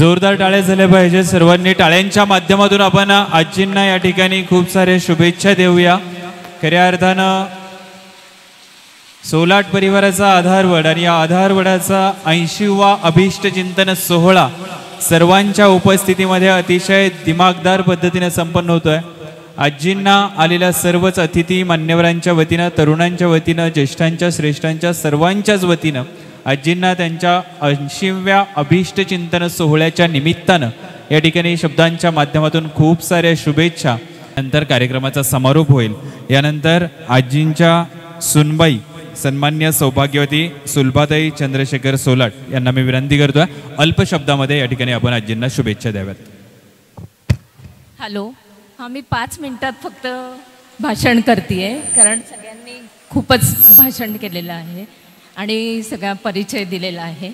जोरदार टाळ्या झाल्या पाहिजे सर्वांनी. टाळ्यांच्या माध्यमातून आपण आजींना या ठिकाणी खूप सारे शुभेच्छा देऊया. खऱ्या अर्थानं सोलाट परिवाराचा आधारवड आणि या आधारवडाचा 80वा अभिष्ट चिंतन सोहळा सर्वांच्या उपस्थितीमध्ये अतिशय दिमागदार पद्धतीने संपन्न होतोय. आजींना आलेल्या सर्वच अतिथी मान्यवरांच्या वतीनं, तरुणांच्या वतीनं, ज्येष्ठांच्या, श्रेष्ठांच्या सर्वांच्याच वतीनं आजींना त्यांच्या 80व्या अभिष्ट चिंतन सोहळ्याच्या निमित्तानं या ठिकाणी शब्दांच्या माध्यमातून खूप साऱ्या शुभेच्छा. नंतर कार्यक्रमाचा समारोप होईल. यानंतर आजींच्या सुनबाई सन्मान्य सौभाग्यवती सुलभाताई चंद्रशेखर सोलाट यांना मी विनंती करतोय अल्प शब्दामध्ये या ठिकाणी आपण आजींना शुभेच्छा द्याव्यात. हॅलो. हां, मी 5 मिनिटात फक्त भाषण करते कारण सगळ्यांनी खूपच भाषण केलेलं आहे आणि सगळा परिचय दिलेला आहे.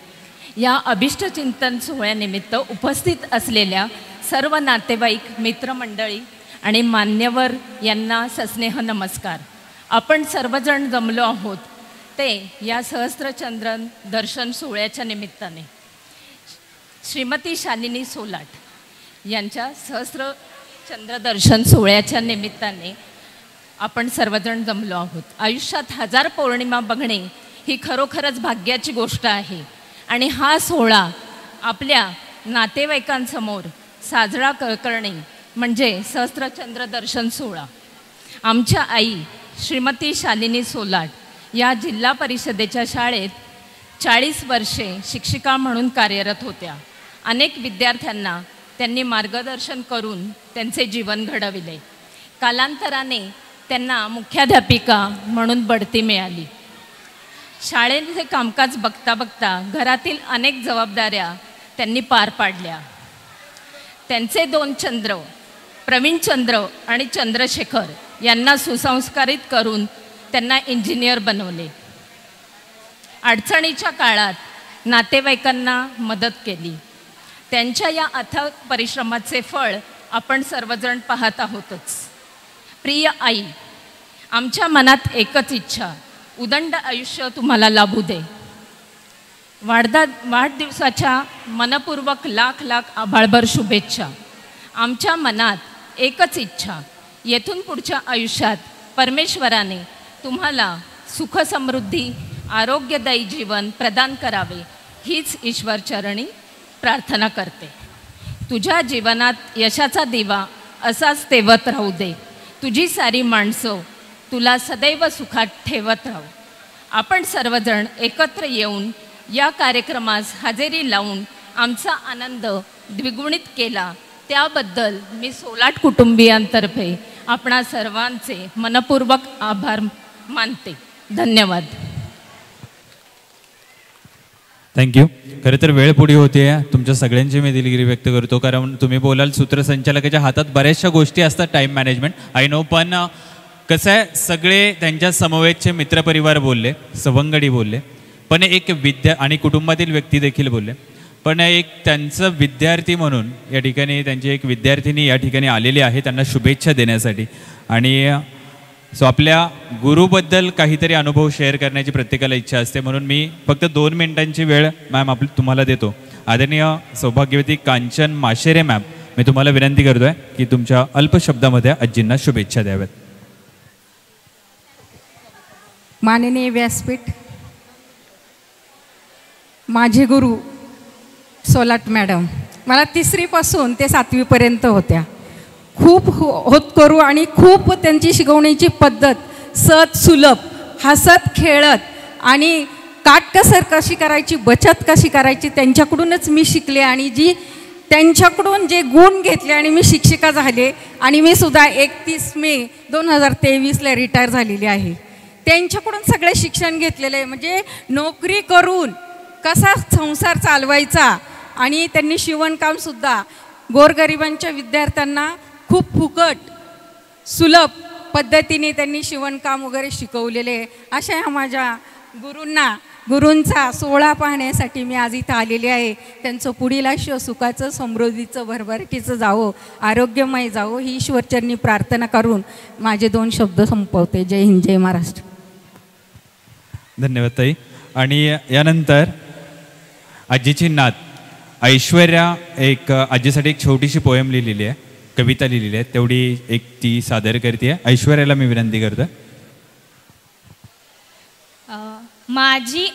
या अभिष्ट चिंतन सोहळ्यानिमित्त उपस्थित असलेल्या सर्व नातेवाईक, मित्रमंडळी आणि मान्यवर यांना सस्नेह नमस्कार. आपण सर्वजण जमलो आहोत ते या सहस्त्रचंद्र दर्शन सोहळ्याच्या निमित्ताने. श्रीमती शालिनी सोलाट यांच्या सहस्त्रचंद्र दर्शन सोहळ्याच्या निमित्ताने आपण सर्वजण जमलो आहोत. आयुष्यात 1000 पौर्णिमा बघणे ही खरोखरच भाग्याची गोष्ट आहे आणि हा सोहळा आपल्या नातेवाईकांसमोर साजरा करणे म्हणजे सहस्त्रचंद्र दर्शन सोहळा. आमच्या आई श्रीमती शालिनी सोलाट या जिल्हा परिषदेच्या शाळेत 40 वर्षे शिक्षिका म्हणून कार्यरत होत्या. अनेक विद्यार्थ्यांना त्यांनी मार्गदर्शन करून त्यांचे जीवन घडविले. कालांतराने त्यांना मुख्याध्यापिका म्हणून बढती मिळाली. शाळेचे कामकाज बघता बघता घरातील अनेक जबाबदाऱ्या त्यांनी पार पाडल्या. त्यांचे 2 चंद्र, प्रवीणचंद्र आणि चंद्रशेखर यांना सुसंस्कारित करून त्यांना इंजिनियर बनवले. अडचणीच्या काळात नातेवाईकांना मदत केली. त्यांच्या या अथक परिश्रमाचे फळ आपण सर्वजण पाहत आहोतच. प्रिय आई, आमच्या मनात एकच इच्छा, उदंड आयुष्य तुम्हाला लाभू दे. वाढदिवसाच्या मनपूर्वक लाख लाख आभाळभर शुभेच्छा. आमच्या मनात एकच इच्छा, येथून पुढच्या आयुष्यात परमेश्वराने तुम्हाला सुख समृद्धी आरोग्यदायी जीवन प्रदान करावे हीच ईश्वरचरणी प्रार्थना करते. तुझ्या जीवनात यशाचा दिवा असाच तेवत राहू दे. तुझी सारी माणसं तुला सदैव सुखात ठेवत राहू. आपण सर्वजण एकत्र येऊन या कार्यक्रमास हजेरी लावून आमचा आनंद द्विगुणित केला त्याबद्दल मी सोलाट कुटुंबियांतर्फे आपणा सर्वांचे मनपूर्वक आभार मानते. धन्यवाद. थँक्यू. खरं तर वेळ पुढे होते. तुमच्या सगळ्यांची मी दिलगिरी व्यक्त करतो, कारण तुम्ही बोलाल सूत्रसंचालकाच्या हातात बऱ्याचशा गोष्टी असतात, टाईम मॅनेजमेंट आय नो. पण कसं आहे, सगळे त्यांच्या समवेतचे मित्रपरिवार बोलले, सवंगडी बोलले, पण एक आणि कुटुंबातील व्यक्ती देखील बोलले, पण एक त्यांचं विद्यार्थी म्हणून या ठिकाणी त्यांची एक विद्यार्थिनी या ठिकाणी आलेली आहे त्यांना शुभेच्छा देण्यासाठी. आणि सो आपल्या गुरुबद्दल काहीतरी अनुभव शेअर करण्याची प्रत्येकाला इच्छा असते, म्हणून मी फक्त 2 मिनिटांची वेळ मॅम तुम्हाला देतो. आदरणीय सौभाग्यवती कांचन माशेरे मॅम, मी तुम्हाला विनंती करतोय की तुमच्या अल्प शब्दामध्ये आजींना शुभेच्छा द्याव्यात. माननीय व्यासपीठ, माझे गुरु सोलाट मॅडम मला 3री पासून ते 7वी पर्यंत होत्या. खूप होतकरू आणि खूप त्यांची शिकवण्याची पद्धत सत सुलभ, हसत खेळत आणि काटकसर कशी करायची, बचत कशी करायची त्यांच्याकडूनच मी शिकले. आणि त्यांच्याकडून जे गुण घेतले आणि मी शिक्षिका झाले. आणि मी सुद्धा 31 मे 2023ला रिटायर झालेली आहे. त्यांच्याकडून सगळे शिक्षण घेतलेले आहे, म्हणजे नोकरी करून कसा संसार चालवायचा. आणि त्यांनी शिवणकामसुद्धा गोरगरिबांच्या विद्यार्थ्यांना खूप फुकट सुलभ पद्धतीने त्यांनी शिवणकाम वगैरे शिकवलेले. अशा ह्या माझ्या गुरूंचा सोहळा पाहण्यासाठी मी आज इथं आलेली आहे. त्यांचं पुढील आयुष्य सुखाचं, समृद्धीचं, भरभराटीचं जावो, आरोग्यमय जावो ही ईश्वरचरणी प्रार्थना करून माझे 2 शब्द संपवते. जय हिंद, जय महाराष्ट्र. धन्यवाद ताई. आणि यानंतर आजीची नात ऐश्वर्या एक आजीसाठी एक छोटीशी पोएम लिहिलेली आहे, कविता लिहिलेली आहे, तेवढी एक ती सादर करते. ऐश्वर्याला मी विनंती करतो. माझी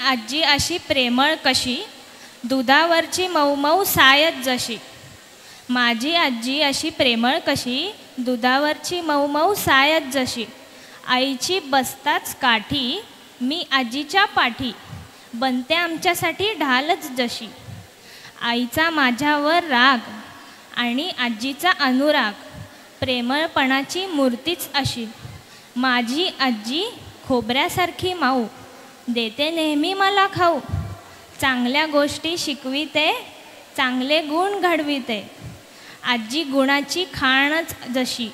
आजी अशी प्रेमळ कशी, दुधावरची मऊ सायत जशी. माझी आजी अशी प्रेमळ कशी, दुधावरची मऊ सायत जशी. आईची बसताच काठी, मी आजीच्या पाठी, बनते आमच्यासाठी ढालच जशी. आईचा माझ्यावर राग आणि आजीचा अनुराग, प्रेमळपणाची मूर्तीच अशी. माझी आजी खोबऱ्यासारखी माऊ, देते नेहमी मला खाऊ. चांगल्या गोष्टी शिकविते, चांगले गुण घडविते. आजी गुणाची खाणच जशी.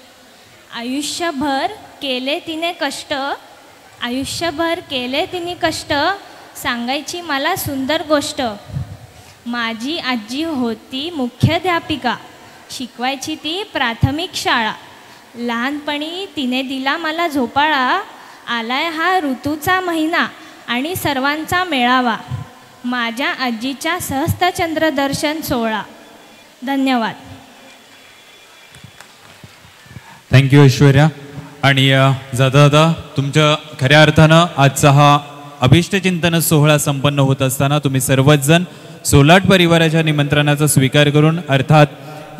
आयुष्यभर केले तिने कष्ट, सांगायची मला सुंदर गोष्ट. माझी आजी होती मुख्याध्यापिका, शिकवायची ती प्राथमिक शाळा. लहानपणी तिने दिला मला झोपाळा, आलाय हा ऋतूचा महिना आणि सर्वांचा मेळावा. माझ्या आजीच्या सहस्त्रचंद्र दर्शन सोहळा. धन्यवाद. थँक्यू ऐश्वर्या. आणि जाता तुमच्या खऱ्या अर्थानं आजचा हा अभिष्टचिंतन सोहळा संपन्न होत असताना तुम्ही सर्वच जण सोलाट परिवाराच्या निमंत्रणाचा स्वीकार करून, अर्थात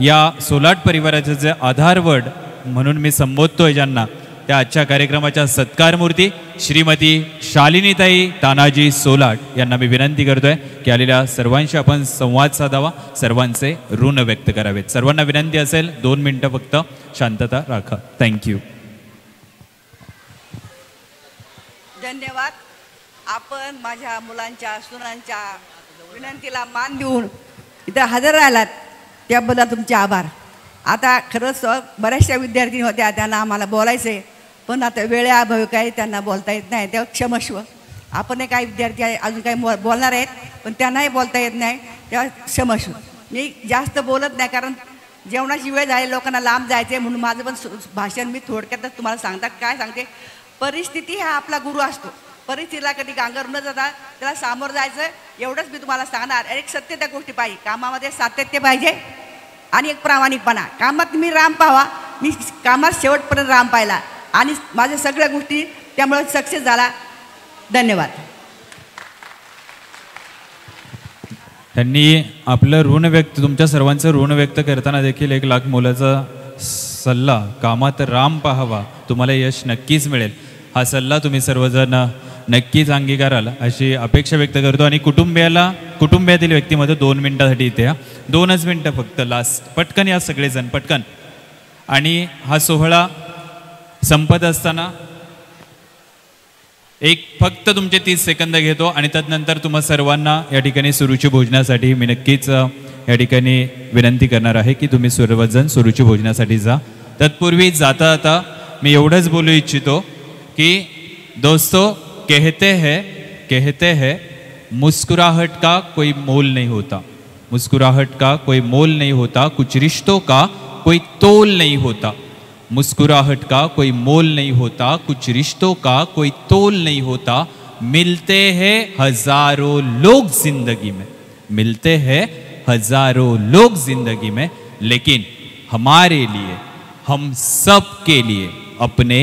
या सोलाट परिवाराचे जे आधारवड म्हणून मी संबोधतोय ज्यांना, त्या आजच्या कार्यक्रमाच्या सत्कारमूर्ती श्रीमती शालिनीताई तानाजी सोलाट यांना मी विनंती करतोय की आलेल्या सर्वांशी आपण संवाद साधावा, सर्वांचे ऋण व्यक्त करावेत. सर्वांना विनंती असेल 2 मिनिटं फक्त शांतता राखा. थँक्यू. धन्यवाद. आपण माझ्या मुलांच्या सुनांच्या विनंतीला मान देऊन इथं हजर राहिलात त्याबद्दल तुमचे आभार. आता खरंच बऱ्याचशा विद्यार्थी होत्या, त्यांना आम्हाला बोलायचे पण आता वेळेअभावी काही त्यांना बोलता येत नाही, तेव्हा क्षमस्व. आपण काही विद्यार्थी आहे अजून काही बोलणार आहेत पण त्यांनाही बोलता येत नाही, तेव्हा क्षमस्व. मी जास्त बोलत नाही कारण जेवणाची वेळ झाली, लोकांना लांब जायचे म्हणून माझं पण भाषण मी थोडक्यातच तुम्हाला काय सांगते. परिस्थिती हा आपला गुरु असतो. परिस्थितीला कधी गांगरून न जाता त्याला सामोरं जायचं, एवढंच मी तुम्हाला सांगणार. एक सत्य त्या गोष्टी पाहिजे, कामामध्ये सातत्य पाहिजे आणि एक प्रामाणिकपणा. कामात मी राम पाहावा, मी कामात शेवटपर्यंत राम पाहिला आणि माझ्या सगळ्या गोष्टी त्यामुळे सक्सेस झाला. धन्यवाद. त्यांनी आपलं ऋण व्यक्त, तुमच्या सर्वांचं ऋण व्यक्त करताना देखील 1 लाख मोलाचा सल्ला, कामात राम पाहावा, तुम्हाला यश नक्कीच मिळेल, हा सल्ला तुम्ही सर्वजण नक्कीच अंगीकाराल अशी अपेक्षा व्यक्त करतो. आणि कुटुंबियातील व्यक्तीमध्ये 2 मिनिटासाठी इथे या, 2च मिनटं फक्त लास्ट. पटकन या सगळेजण पटकन. आणि हा सोहळा संपत असताना फक्त तुमचे 30 सेकंद घेतो आणि त्यानंतर तुम्हा सर्वांना या ठिकाणी सुरुची भोजनासाठी मी नक्कीच या ठिकाणी विनंती करणार आहे की तुम्ही सर्वजण सुरुची भोजनासाठी जा. तत्पूर्वी जाता जाता मी एवढंच बोलू इच्छितो कि दोस्तों कहते हैं मुस्कुराहट का कोई मोल नहीं होता, मुस्कुराहट का कोई मोल नहीं होता, कुछ रिश्तों का कोई तोल नहीं होता. मुस्कुराहट का कोई मोल नहीं होता, कुछ रिश्तों का कोई तोल नहीं होता. मिलते हैं हजारों लोग जिंदगी में, मिलते हैं हजारों लोग जिंदगी में, लेकिन हमारे लिए, हम सब के लिए अपने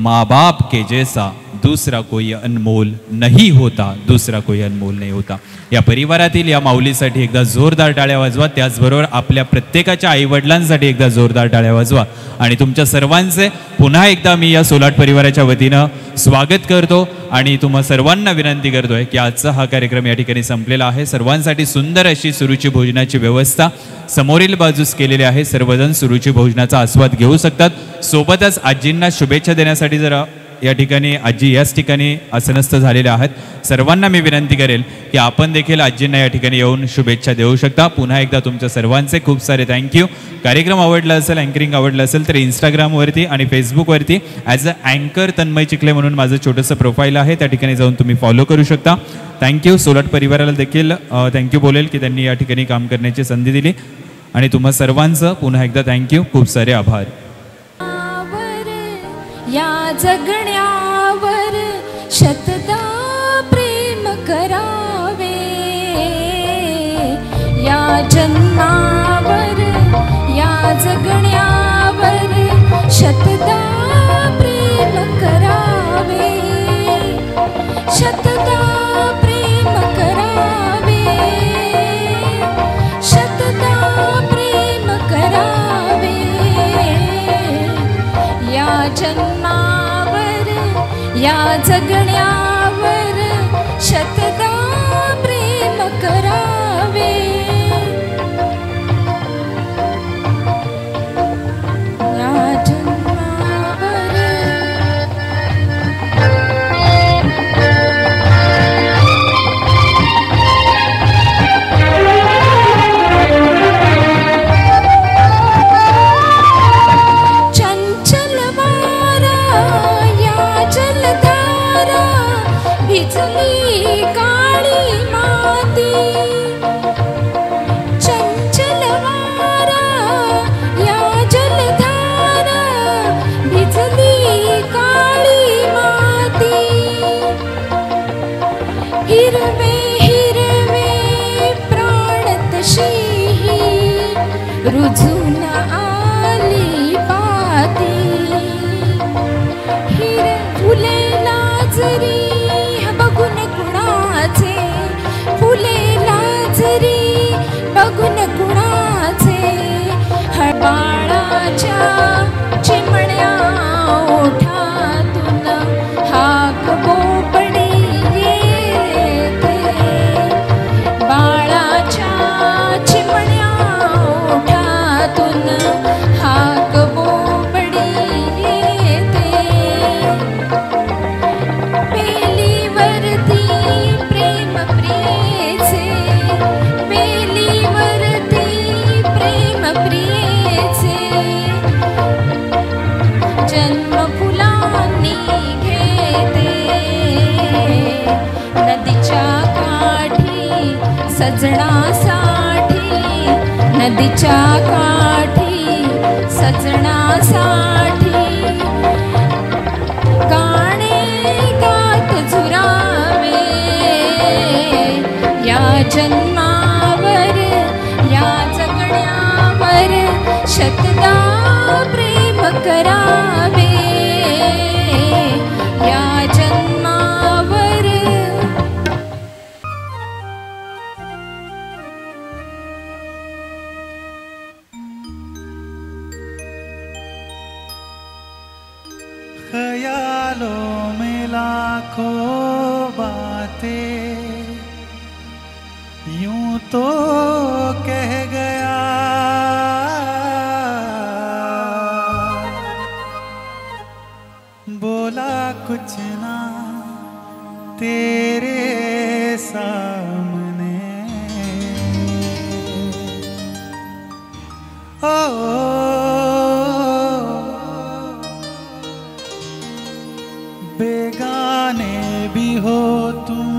माँ बाप के जैसा दूसरा कोई अनमोल नहीं होता, दूसरा कोई अनमोल नहीं होता. या परिवारातील या माऊलीसाठी एकदा जोरदार टाळ्या वाजवा. त्याचबरोबर आपल्या प्रत्येकाच्या आईवडिलांसाठी एकदा जोरदार टाळ्या वाजवा. आणि तुमच्या सर्वांचे पुन्हा एकदा मी या सोलाट परिवाराच्या वतीनं स्वागत करतो आणि तुम्हा सर्वांना विनंती करतोय की आजचा हा कार्यक्रम या ठिकाणी संपलेला आहे. सर्वांसाठी सुंदर अशी सुरुची भोजनाची व्यवस्था समोरील बाजूस केलेली आहे. सर्वजण सुरुची भोजनाचा आस्वाद घेऊ शकतात. सोबतच आजींना शुभेच्छा देण्यासाठी जरा या ठिकाणी आजी याच ठिकाणी आसनस्थ झालेल्या आहेत. सर्वांना मी विनंती करेल की आपण देखील आजींना या ठिकाणी येऊन शुभेच्छा देऊ शकता. पुन्हा एकदा तुमच्या सर्वांचे खूप सारे थँक्यू. कार्यक्रम आवडला असेल, अँकरिंग आवडलं असेल तर इंस्टाग्रामवरती आणि फेसबुकवरती ॲज अ अँकर तन्मय चिखले म्हणून माझं छोटंसं प्रोफाईल आहे, त्या ठिकाणी जाऊन तुम्ही फॉलो करू शकता. थँक्यू. सोलाट परिवाराला देखील थँक्यू बोलेल की त्यांनी या ठिकाणी काम करण्याची संधी दिली. आणि तुम्हा सर्वांचं पुन्हा एकदा थँक्यू. खूप सारे आभार. या जगण्यावर शतदा प्रेम करावे, या जन्मावर या जगण्यावर शतदा प्रेम करावे, शतदा प्रेम करावे, शतदा प्रेम करावे. या जन्मावर या जगण्यावर शतदा प्रेम करावे. या जन्मावर चंचल वारा या जलधारा भिजली काळी माती, चंचल वारा या जलधारा भिजली काळी माती. हिरवे हिरवे प्राण तशी रुजून आली पाती. फुले लाजरी बघून कुणाचे, फुले लाजरी बघून कुणाचे. हळबाळाच्या चिमण्या ओठा सजनासाठी नदीच्या काठी सजनासाठी गाणे गात झुरावे या जन्मावर या जगण्यावर शतदा प्रेम करावे या जन्मावर ख्यालों में लाखों बातें यूं तो कह गया बोला कुछ ना तेरे सामने बेगाने भी हो तुम